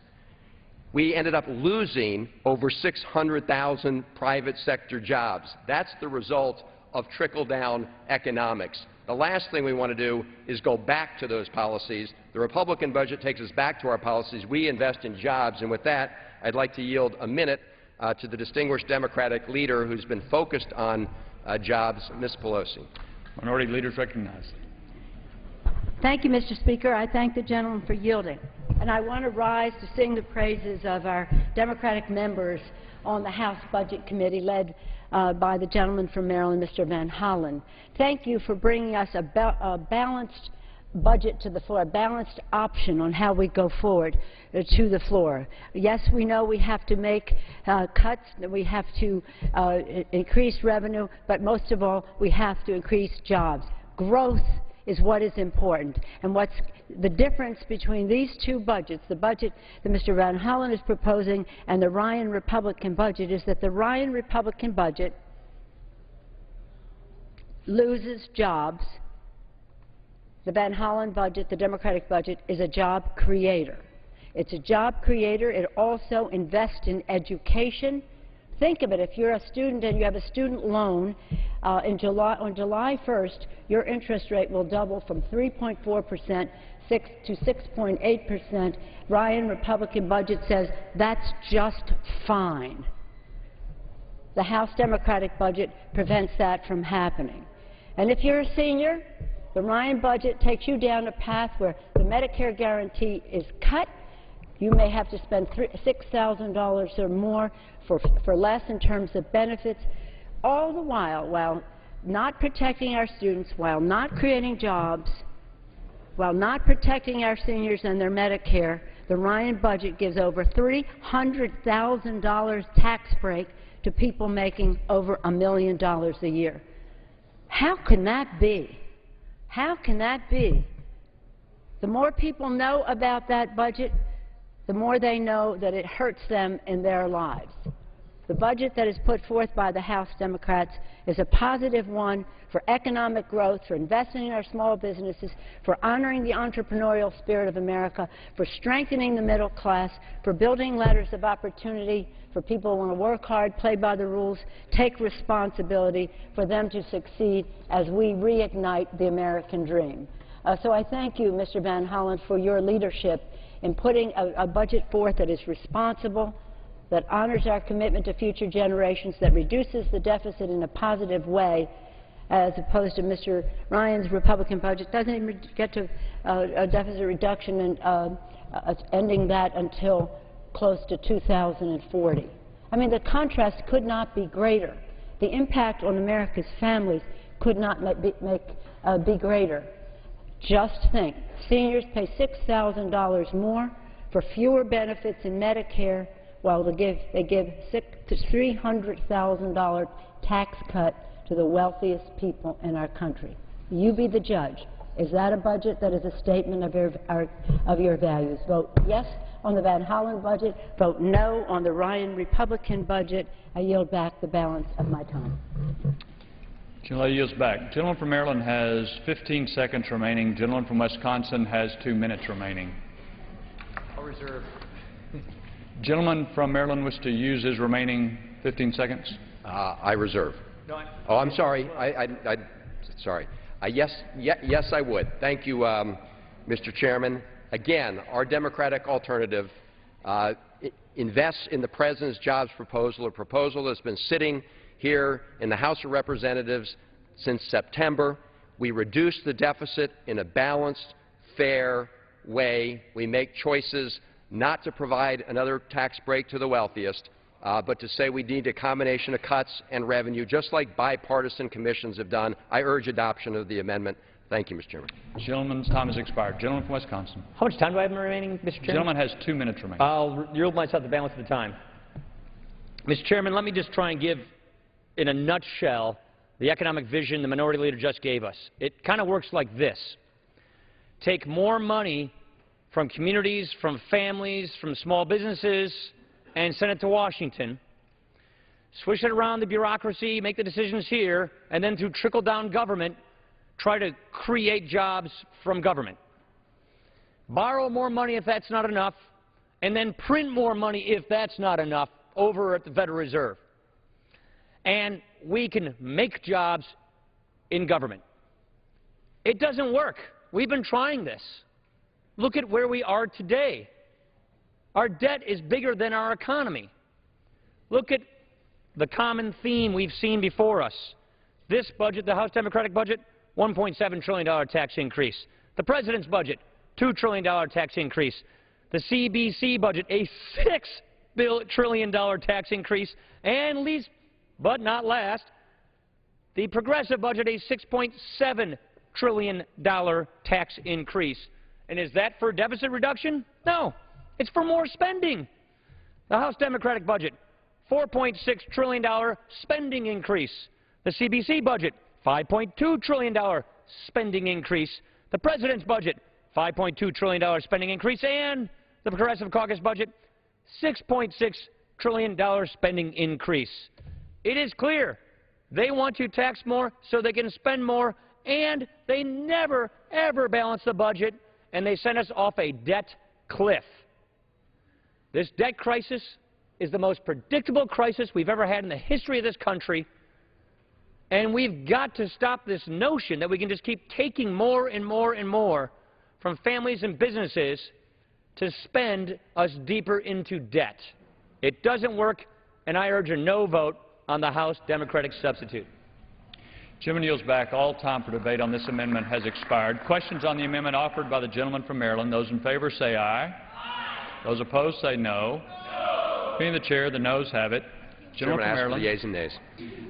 we ended up losing over 600,000 private sector jobs. That's the result of trickle-down economics. The last thing we want to do is go back to those policies. The Republican budget takes us back to our policies. We invest in jobs. And with that, I'd like to yield a minute to the distinguished Democratic leader who's been focused on jobs, Ms. Pelosi. Minority leaders recognized. Thank you, Mr. Speaker. I thank the gentleman for yielding. And I want to rise to sing the praises of our Democratic members on the House Budget Committee led by the gentleman from Maryland, Mr. Van Hollen. Thank you for bringing us a balanced budget to the floor, a balanced option on how we go forward to the floor. Yes, we know we have to make cuts, that we have to increase revenue, but most of all, we have to increase jobs. Growth is what is important. And what's the difference between these two budgets, the budget that Mr. Van Hollen is proposing and the Ryan Republican budget, is that the Ryan Republican budget loses jobs. The Van Hollen budget, the Democratic budget, is a job creator. It's a job creator. It also invests in education. Think of it, if you're a student and you have a student loan, on July 1st, your interest rate will double from 3.4% to 6.8%. Ryan Republican budget says that's just fine. The House Democratic budget prevents that from happening. And if you're a senior, the Ryan budget takes you down a path where the Medicare guarantee is cut. You may have to spend $6,000 or more for less in terms of benefits, all the while not protecting our students, while not creating jobs, while not protecting our seniors and their Medicare. The Ryan budget gives over $300,000 tax break to people making over $1 million a year. How can that be? How can that be? The more people know about that budget, the more they know that it hurts them in their lives. The budget that is put forth by the House Democrats is a positive one for economic growth, for investing in our small businesses, for honoring the entrepreneurial spirit of America, for strengthening the middle class, for building ladders of opportunity for people who want to work hard, play by the rules, take responsibility for them to succeed as we reignite the American dream. So I thank you, Mr. Van Hollen, for your leadership in putting a budget forth that is responsible, that honors our commitment to future generations, that reduces the deficit in a positive way, as opposed to Mr. Ryan's Republican budget. Doesn't even get to a deficit reduction and ending that until close to 2040. I mean, the contrast could not be greater. The impact on America's families could not be greater. Just think, seniors pay $6,000 more for fewer benefits in Medicare, while they give $300,000 tax cut to the wealthiest people in our country. You be the judge. Is that a budget that is a statement of your values? Vote yes on the Van Hollen budget. Vote no on the Ryan Republican budget. I yield back the balance of my time. Gentleman yields back. Gentleman from Maryland has 15 seconds remaining. Gentleman from Wisconsin has 2 minutes remaining. I'll reserve. Gentleman from Maryland wishes to use his remaining 15 seconds. I reserve. No, I'm sorry. Sorry. Yes, I would. Thank you, Mr. Chairman. Again, our Democratic alternative invests in the President's jobs proposal, a proposal that's been sitting here in the House of Representatives since September. We reduce the deficit in a balanced, fair way. We make choices not to provide another tax break to the wealthiest. but to say we need a combination of cuts and revenue, just like bipartisan commissions have done. I urge adoption of the amendment. Thank you, Mr. Chairman. Gentleman's time has expired. Gentleman from Wisconsin. How much time do I have remaining, Mr. Chairman? Gentleman has 2 minutes remaining. I'll yield myself the balance of the time. Mr. Chairman, let me just try and give, in a nutshell, the economic vision the Minority Leader just gave us. It kind of works like this. Take more money from communities, from families, from small businesses, and send it to Washington. Swish it around the bureaucracy, make the decisions here, and then through trickle-down government, try to create jobs from government. Borrow more money if that's not enough, and then print more money if that's not enough over at the Federal Reserve. And we can make jobs in government. It doesn't work. We've been trying this. Look at where we are today. Our debt is bigger than our economy. Look at the common theme we've seen before us. This budget, the House Democratic budget, $1.7 trillion tax increase. The President's budget, $2 trillion tax increase. The CBC budget, a $6 trillion tax increase. And least but not last, the Progressive budget, a $6.7 trillion tax increase. And is that for deficit reduction? No. It's for more spending. The House Democratic budget, $4.6 trillion spending increase. The CBC budget, $5.2 trillion spending increase. The President's budget, $5.2 trillion spending increase. And the Progressive Caucus budget, $6.6 trillion spending increase. It is clear they want to tax more so they can spend more, and they never, ever balance the budget, and they send us off a debt cliff. This debt crisis is the most predictable crisis we've ever had in the history of this country, and we've got to stop this notion that we can just keep taking more and more and more from families and businesses to spend us deeper into debt. It doesn't work, and I urge a no vote on the House Democratic substitute. Chairman yields back. All time for debate on this amendment has expired. Questions on the amendment offered by the gentleman from Maryland. Those in favor say aye. Aye. Those opposed say no. No. Being the chair, the noes have it. Gentleman from Maryland. For the yeas and nays.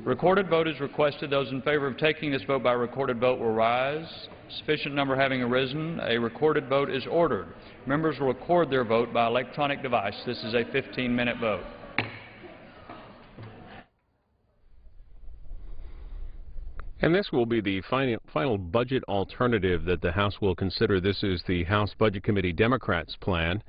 Recorded vote is requested. Those in favor of taking this vote by recorded vote will rise. Sufficient number having arisen, a recorded vote is ordered. Members will record their vote by electronic device. This is a 15-minute vote. And this will be the final budget alternative that the House will consider. This is the House Budget Committee Democrats' plan,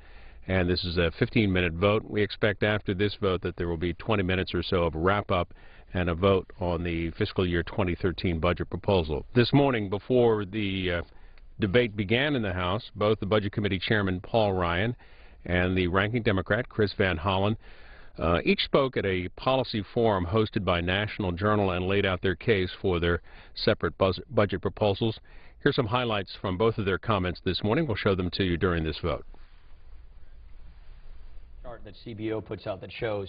and this is a 15-minute vote. We expect after this vote that there will be 20 minutes or so of wrap-up and a vote on the fiscal year 2013 budget proposal. This morning, before the debate began in the House, both the Budget Committee Chairman Paul Ryan and the Ranking Democrat Chris Van Hollen each spoke at a policy forum hosted by National Journal and laid out their case for their separate budget proposals. Here's some highlights from both of their comments this morning. We'll show them to you during this vote. Chart that CBO puts out that shows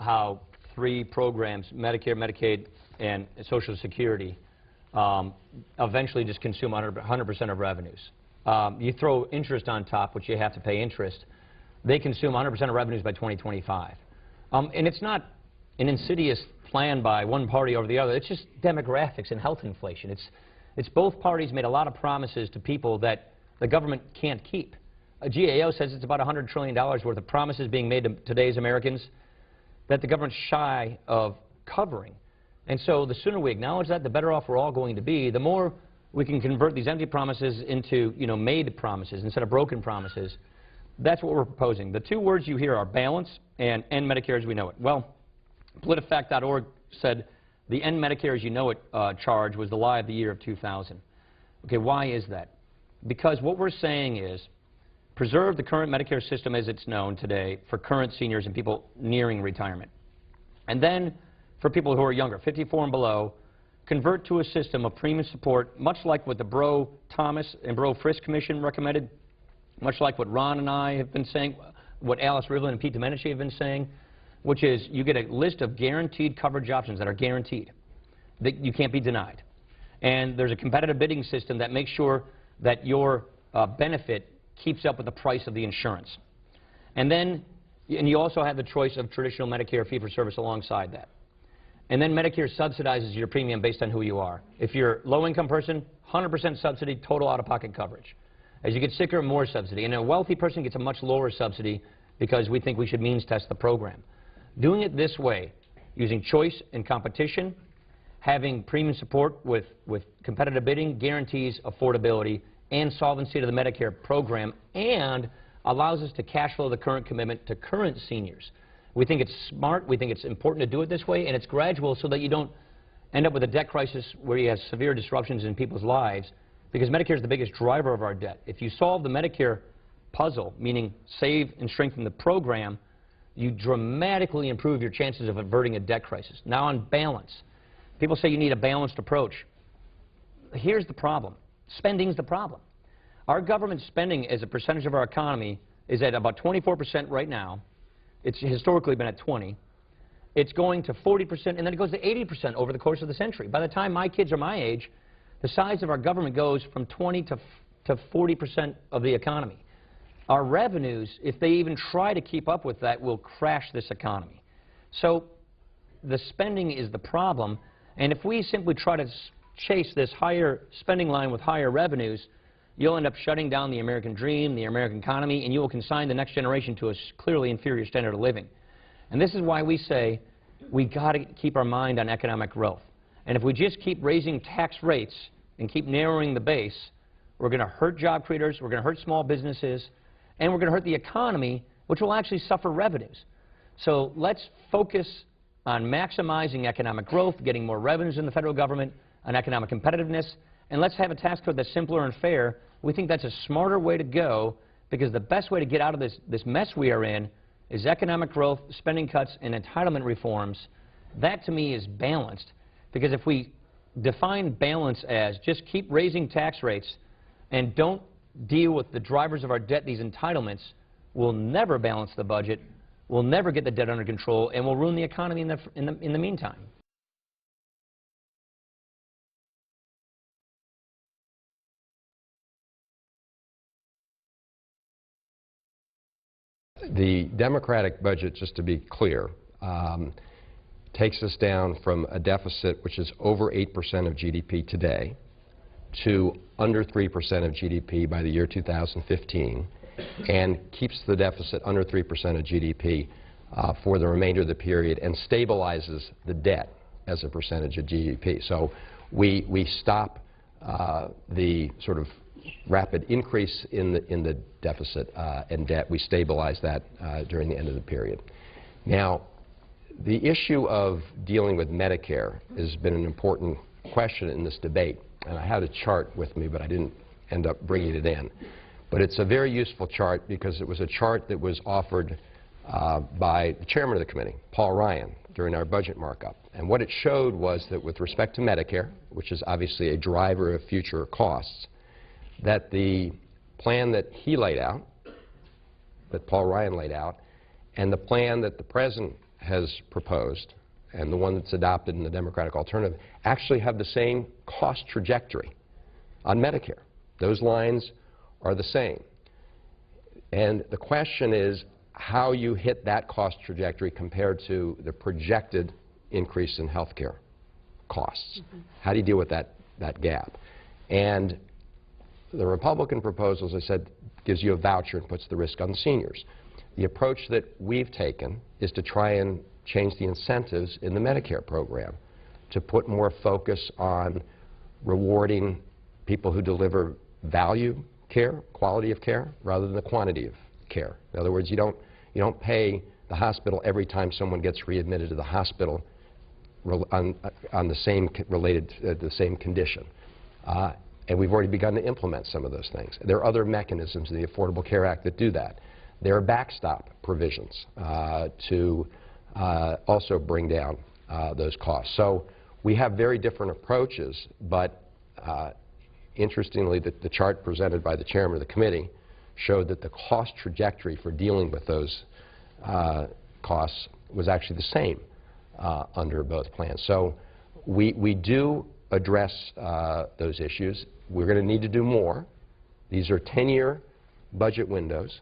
how three programs, Medicare, Medicaid, and Social Security, eventually just consume 100% of revenues. You throw interest on top, which you have to pay interest, they consume 100% of revenues by 2025. And it's not an insidious plan by one party over the other. It's just demographics and health inflation. It's both parties made a lot of promises to people that the government can't keep. GAO says it's about $100 trillion worth of promises being made to today's Americans that the government's shy of covering. And so the sooner we acknowledge that, the better off we're all going to be. The more we can convert these empty promises into, made promises instead of broken promises. That's what we're proposing. The two words you hear are balance and end Medicare as we know it. Well, PolitiFact.org said the end Medicare as you know it charge was the lie of the year of 2000. Okay, why is that? Because what we're saying is preserve the current Medicare system as it's known today for current seniors and people nearing retirement. And then for people who are younger, 54 and below, convert to a system of premium support, much like what the Bro-Thomas and Bro-Frist Commission recommended, much like what Ron and I have been saying, what Alice Rivlin and Pete Domenici have been saying, which is you get a list of guaranteed coverage options that are guaranteed, that you can't be denied. And there's a competitive bidding system that makes sure that your benefit keeps up with the price of the insurance. And then And you also have the choice of traditional Medicare fee-for-service alongside that. And then Medicare subsidizes your premium based on who you are. If you're a low-income person, 100% subsidy, total out-of-pocket coverage. As you get sicker, more subsidy. And a wealthy person gets a much lower subsidy because we think we should means test the program. Doing it this way, using choice and competition, having premium support with competitive bidding, guarantees affordability and solvency to the Medicare program, and allows us to cash flow the current commitment to current seniors. We think it's smart, we think it's important to do it this way, and it's gradual so that you don't end up with a debt crisis where you have severe disruptions in people's lives, because Medicare is the biggest driver of our debt. If you solve the Medicare puzzle, meaning save and strengthen the program, you dramatically improve your chances of averting a debt crisis. Now on balance, people say you need a balanced approach. Here's the problem. Spending's the problem. Our government spending as a percentage of our economy is at about 24% right now. It's historically been at 20. It's going to 40%, and then it goes to 80% over the course of the century. By the time my kids are my age, the size of our government goes from 20 to 40% of the economy. Our revenues, if they even try to keep up with that, will crash this economy. So the spending is the problem, and if we simply try to chase this higher spending line with higher revenues, you'll end up shutting down the American dream, the American economy, and you will consign the next generation to a clearly inferior standard of living. And this is why we say we got to keep our mind on economic growth. And if we just keep raising tax rates and keep narrowing the base, we're going to hurt job creators, we're going to hurt small businesses, and we're going to hurt the economy, which will actually suffer revenues. So let's focus on maximizing economic growth, getting more revenues in the federal government, on economic competitiveness, and let's have a tax code that's simpler and fair. We think that's a smarter way to go, because the best way to get out of this mess we are in is economic growth, spending cuts, and entitlement reforms. That, to me, is balanced, because if we define balance as just keep raising tax rates and don't deal with the drivers of our debt, these entitlements, we'll never balance the budget, we'll never get the debt under control, and we'll ruin the economy in the meantime. The Democratic budget, just to be clear, takes us down from a deficit which is over 8% of GDP today to under 3% of GDP by the year 2015, and keeps the deficit under 3% of GDP for the remainder of the period, and stabilizes the debt as a percentage of GDP. So we stop the sort of rapid increase in the deficit and debt. We stabilize that during the end of the period. Now, the issue of dealing with Medicare has been an important question in this debate. And I had a chart with me, but I didn't end up bringing it in. But it's a very useful chart, because it was a chart that was offered by the chairman of the committee, Paul Ryan, during our budget markup. And what it showed was that with respect to Medicare, which is obviously a driver of future costs, that the plan that he laid out, that Paul Ryan laid out, and the plan that the President has proposed, and the one that's adopted in the Democratic alternative, actually have the same cost trajectory on Medicare. Those lines are the same. And the question is how you hit that cost trajectory compared to the projected increase in health care costs. How do you deal with that gap? And the Republican proposal, as I said, gives you a voucher and puts the risk on the seniors. The approach that we've taken is to try and change the incentives in the Medicare program to put more focus on rewarding people who deliver value care, quality of care, rather than the quantity of care. In other words, you don't pay the hospital every time someone gets readmitted to the hospital on the same the same condition. And we've already begun to implement some of those things. There are other mechanisms in the Affordable Care Act that do that. There are backstop provisions to also bring down those costs. So we have very different approaches, but interestingly, the chart presented by the chairman of the committee showed that the cost trajectory for dealing with those costs was actually the same under both plans. So we do address those issues. We're going to need to do more. These are 10-year budget windows.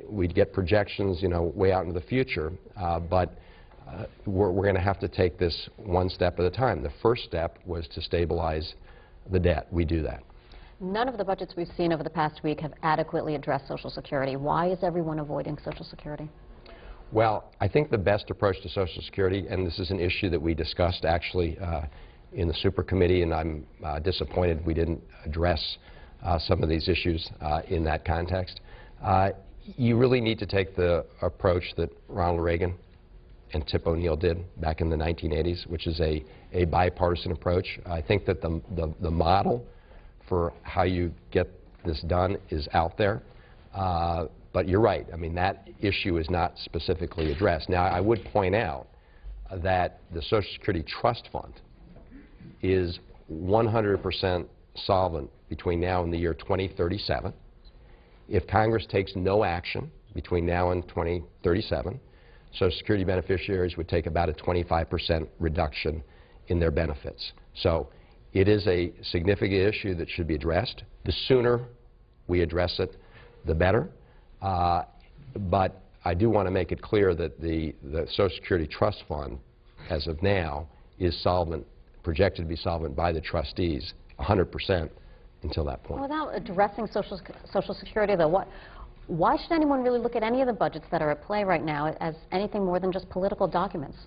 We'd get projections, you know, way out into the future, but we're going to have to take this one step at a time. The first step was to stabilize the debt. We do that. None of the budgets we've seen over the past week have adequately addressed Social Security. Why is everyone avoiding Social Security? Well, I think the best approach to Social Security, and this is an issue that we discussed actually in the super committee, and I'm disappointed we didn't address some of these issues in that context. You really need to take the approach that Ronald Reagan and Tip O'Neill did back in the 1980s, which is a bipartisan approach. I think that the model for how you get this done is out there. But you're right. I mean, that issue is not specifically addressed. Now, I would point out that the Social Security Trust Fund is 100% solvent between now and the year 2037. If Congress takes no action between now and 2037, Social Security beneficiaries would take about a 25% reduction in their benefits. So it is a significant issue that should be addressed. The sooner we address it, the better. But I do want to make it clear that the Social Security Trust Fund, as of now, is solvent, projected to be solvent by the trustees 100% until that point. Without addressing Social Security, though, why should anyone really look at any of the budgets that are at play right now as anything more than just political documents?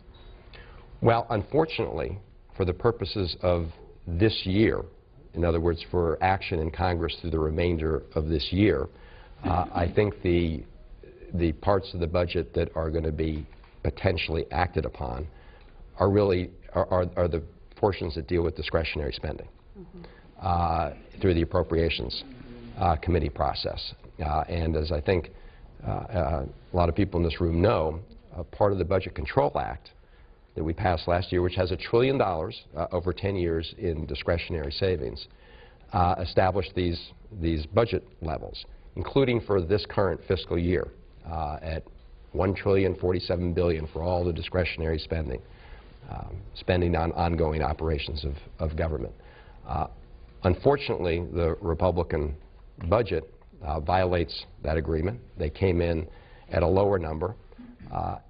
Well, unfortunately, for the purposes of this year, in other words, for action in Congress through the remainder of this year, I think the parts of the budget that are going to be potentially acted upon are really are the portions that deal with discretionary spending through the appropriations committee process. And as I think a lot of people in this room know, part of the Budget Control Act that we passed last year, which has $1 trillion over 10 years in discretionary savings, established these budget levels, including for this current fiscal year at $1.047 trillion for all the discretionary spending, spending on ongoing operations of government. Unfortunately, the Republican budget violates that agreement. They came in at a lower number,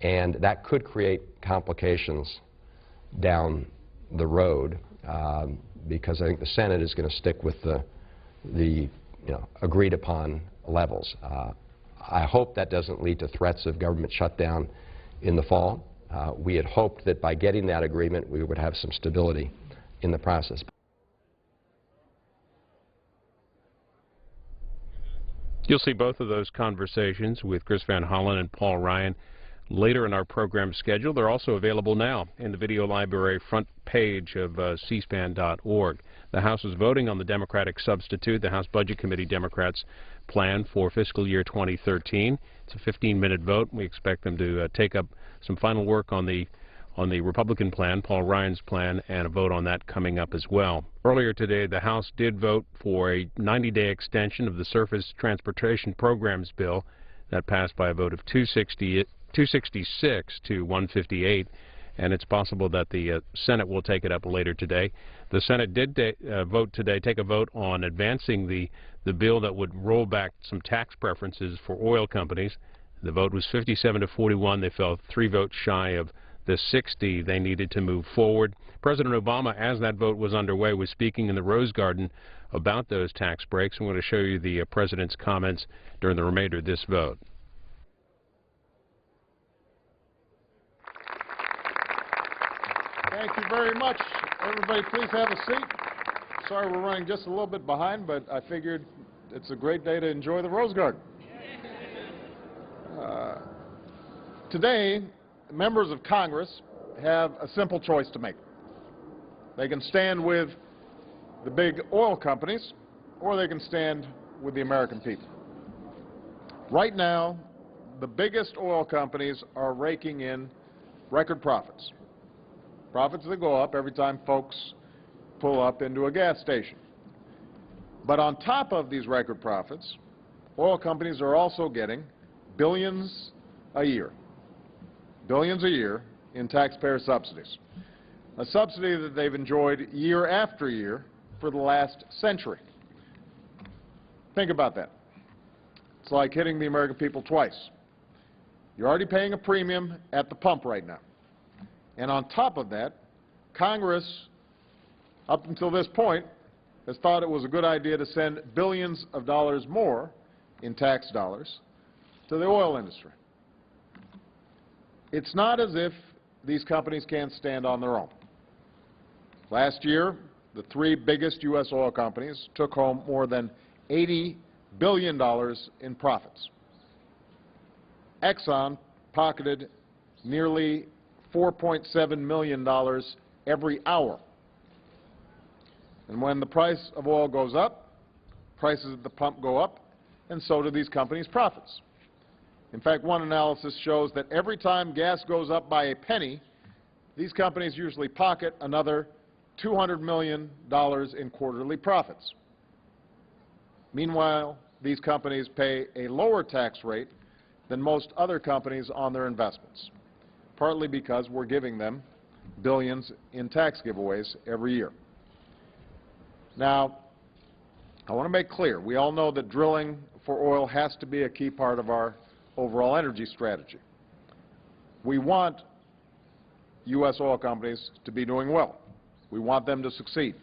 and that could create complications down the road because I think the Senate is going to stick with the agreed upon levels. I hope that doesn't lead to threats of government shutdown in the fall. We had hoped that by getting that agreement we would have some stability in the process. You'll see both of those conversations with Chris Van Hollen and Paul Ryan later in our program schedule. They're also available now in the video library front page of cspan.org. The House is voting on the Democratic substitute, the House Budget Committee Democrats' plan for fiscal year 2013. It's a 15-minute vote. We expect them to take up some final work on the Republican plan, Paul Ryan's plan, and a vote on that coming up as well. Earlier today, the House did vote for a 90-day extension of the Surface Transportation Programs bill. That passed by a vote of 266 to 158, and it's possible that the Senate will take it up later today. The Senate did take a vote on advancing the bill that would roll back some tax preferences for oil companies. The vote was 57 to 41. They fell 3 votes shy of the 60 they needed to move forward. President Obama, as that vote was underway, was speaking in the Rose Garden about those tax breaks. I'm going to show you the president's comments during the remainder of this vote. Thank you very much. Everybody, please have a seat. Sorry we're running just a little bit behind, but I figured it's a great day to enjoy the Rose Garden. Today, members of Congress have a simple choice to make. They can stand with the big oil companies, or they can stand with the American people. Right now, the biggest oil companies are raking in record profits. Profits that go up every time folks pull up into a gas station. But on top of these record profits, oil companies are also getting billions a year in taxpayer subsidies, a subsidy that they've enjoyed year after year for the last century. Think about that. It's like hitting the American people twice. You're already paying a premium at the pump right now. And on top of that, Congress, up until this point, has thought it was a good idea to send billions of dollars more in tax dollars to the oil industry. It's not as if these companies can't stand on their own. Last year, the three biggest U.S. oil companies took home more than $80 billion in profits. Exxon pocketed nearly $4.7 million every hour. And when the price of oil goes up, prices at the pump go up, and so do these companies' profits. In fact, one analysis shows that every time gas goes up by a penny, these companies usually pocket another $200 million in quarterly profits. Meanwhile, these companies pay a lower tax rate than most other companies on their investments, partly because we're giving them billions in tax giveaways every year. Now, I want to make clear, we all know that drilling for oil has to be a key part of our overall energy strategy. We want U.S. oil companies to be doing well. We want them to succeed.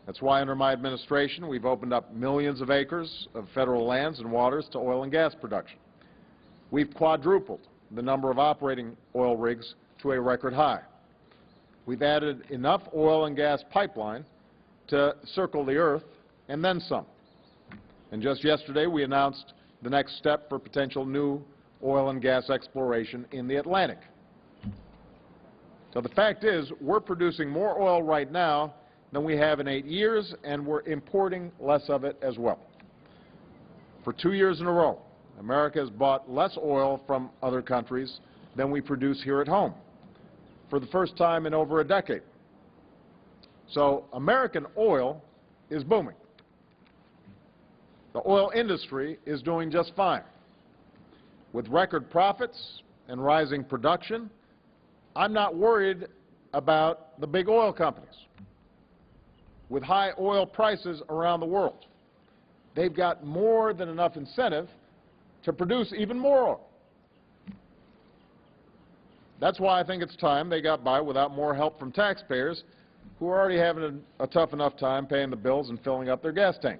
That's why under my administration we've opened up millions of acres of federal lands and waters to oil and gas production. We've quadrupled the number of operating oil rigs to a record high. We've added enough oil and gas pipeline to circle the earth and then some. And just yesterday we announced the next step for potential new oil and gas exploration in the Atlantic. So the fact is, we're producing more oil right now than we have in 8 years, and we're importing less of it as well. For 2 years in a row, America has bought less oil from other countries than we produce here at home, for the first time in over a decade. So American oil is booming. The oil industry is doing just fine. With record profits and rising production, I'm not worried about the big oil companies. With high oil prices around the world, they've got more than enough incentive to produce even more oil. That's why I think it's time they got by without more help from taxpayers who are already having a tough enough time paying the bills and filling up their gas tank.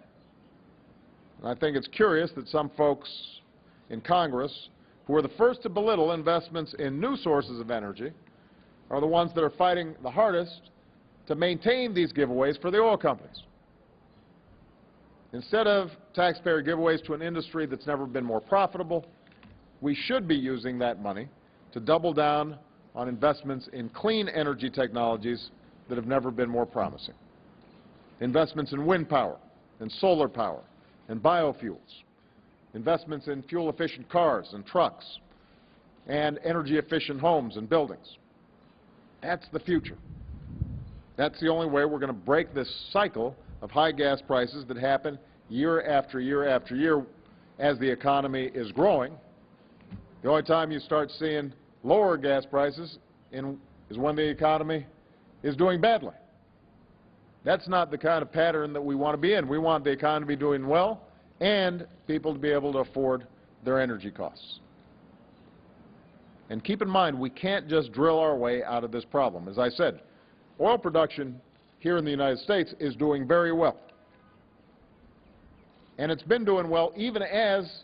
And I think it's curious that some folks in Congress who are the first to belittle investments in new sources of energy are the ones that are fighting the hardest to maintain these giveaways for the oil companies. Instead of taxpayer giveaways to an industry that's never been more profitable, we should be using that money to double down on investments in clean energy technologies that have never been more promising. Investments in wind power, and solar power, and biofuels. Investments in fuel-efficient cars and trucks, and energy-efficient homes and buildings. That's the future. That's the only way we're going to break this cycle of high gas prices that happen year after year after year as the economy is growing. The only time you start seeing lower gas prices is when the economy is doing badly. That's not the kind of pattern that we want to be in. We want the economy to be doing well and people to be able to afford their energy costs. And keep in mind, we can't just drill our way out of this problem. As I said, oil production here in the United States is doing very well. And it's been doing well even as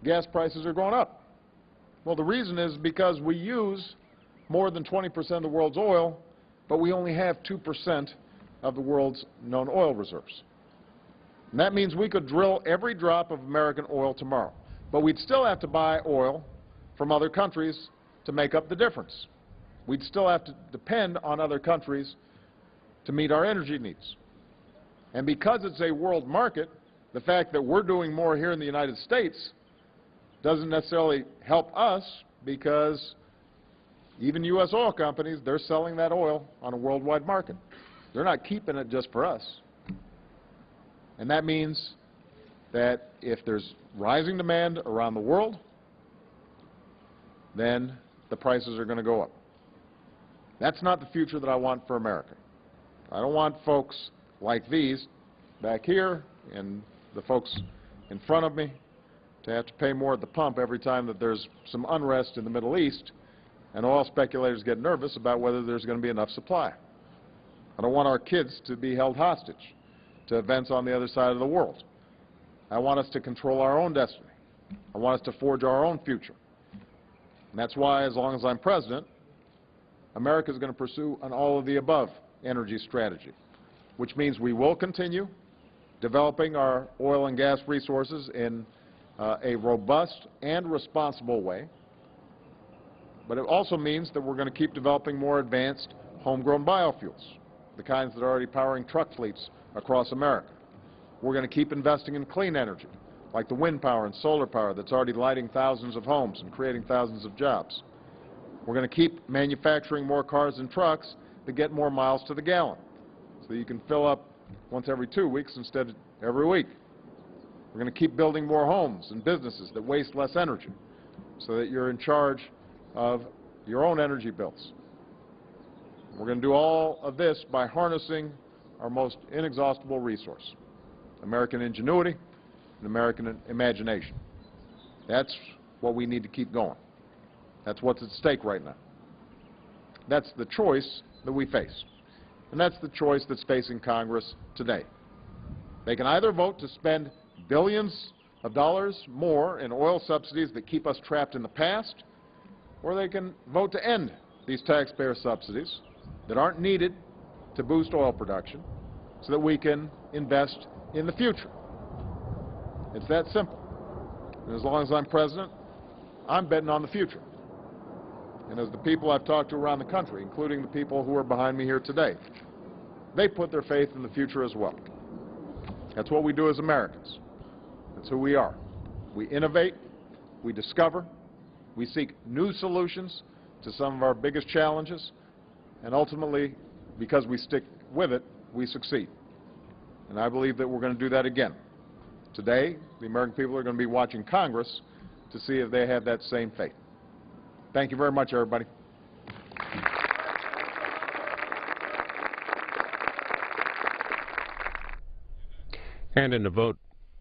gas prices are going up. Well, the reason is because we use more than 20% of the world's oil, but we only have 2% of the world's known oil reserves. And that means we could drill every drop of American oil tomorrow, but we'd still have to buy oil from other countries to make up the difference. We'd still have to depend on other countries to meet our energy needs. And because it's a world market, the fact that we're doing more here in the United States doesn't necessarily help us, because even U.S. oil companies, they're selling that oil on a worldwide market. They're not keeping it just for us. And that means that if there's rising demand around the world, then the prices are going to go up. That's not the future that I want for America. I don't want folks like these back here and the folks in front of me to have to pay more at the pump every time that there's some unrest in the Middle East and oil speculators get nervous about whether there's going to be enough supply. I don't want our kids to be held hostage to events on the other side of the world. I want us to control our own destiny. I want us to forge our own future. And that's why, as long as I'm president, America is going to pursue an all-of-the-above energy strategy, which means we will continue developing our oil and gas resources in a robust and responsible way. But it also means that we're going to keep developing more advanced homegrown biofuels, the kinds that are already powering truck fleets across America. We're going to keep investing in clean energy, like the wind power and solar power that's already lighting thousands of homes and creating thousands of jobs. We're going to keep manufacturing more cars and trucks that get more miles to the gallon, so that you can fill up once every 2 weeks instead of every week. We're going to keep building more homes and businesses that waste less energy, so that you're in charge of your own energy bills. We're going to do all of this by harnessing our most inexhaustible resource, American ingenuity and American imagination. That's what we need to keep going. That's what's at stake right now. That's the choice that we face. And that's the choice that's facing Congress today. They can either vote to spend billions of dollars more in oil subsidies that keep us trapped in the past, or they can vote to end these taxpayer subsidies that aren't needed to boost oil production so that we can invest in the future. It's that simple. And as long as I'm president, I'm betting on the future. And as the people I've talked to around the country, including the people who are behind me here today, they put their faith in the future as well. That's what we do as Americans. That's who we are. We innovate, we discover, we seek new solutions to some of our biggest challenges, and ultimately, because we stick with it, we succeed. And I believe that we're going to do that again. Today, the American people are going to be watching Congress to see if they have that same faith. Thank you very much, everybody. And in a vote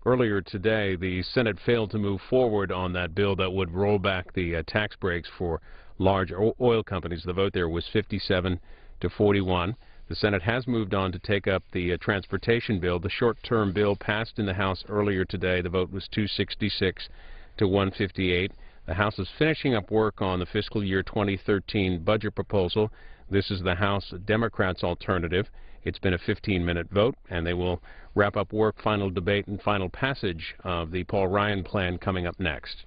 earlier today, the Senate failed to move forward on that bill that would roll back the tax breaks for large oil companies. The vote there was 57 to 41. The Senate has moved on to take up the transportation bill. The short-term bill passed in the House earlier today. The vote was 266 to 158. The House is finishing up work on the fiscal year 2013 budget proposal. This is the House Democrats' alternative. It's been a 15-minute vote, and they will wrap up work, final debate, and final passage of the Paul Ryan plan coming up next.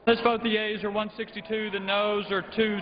Let's vote. The yeas are 162, the noes are 2.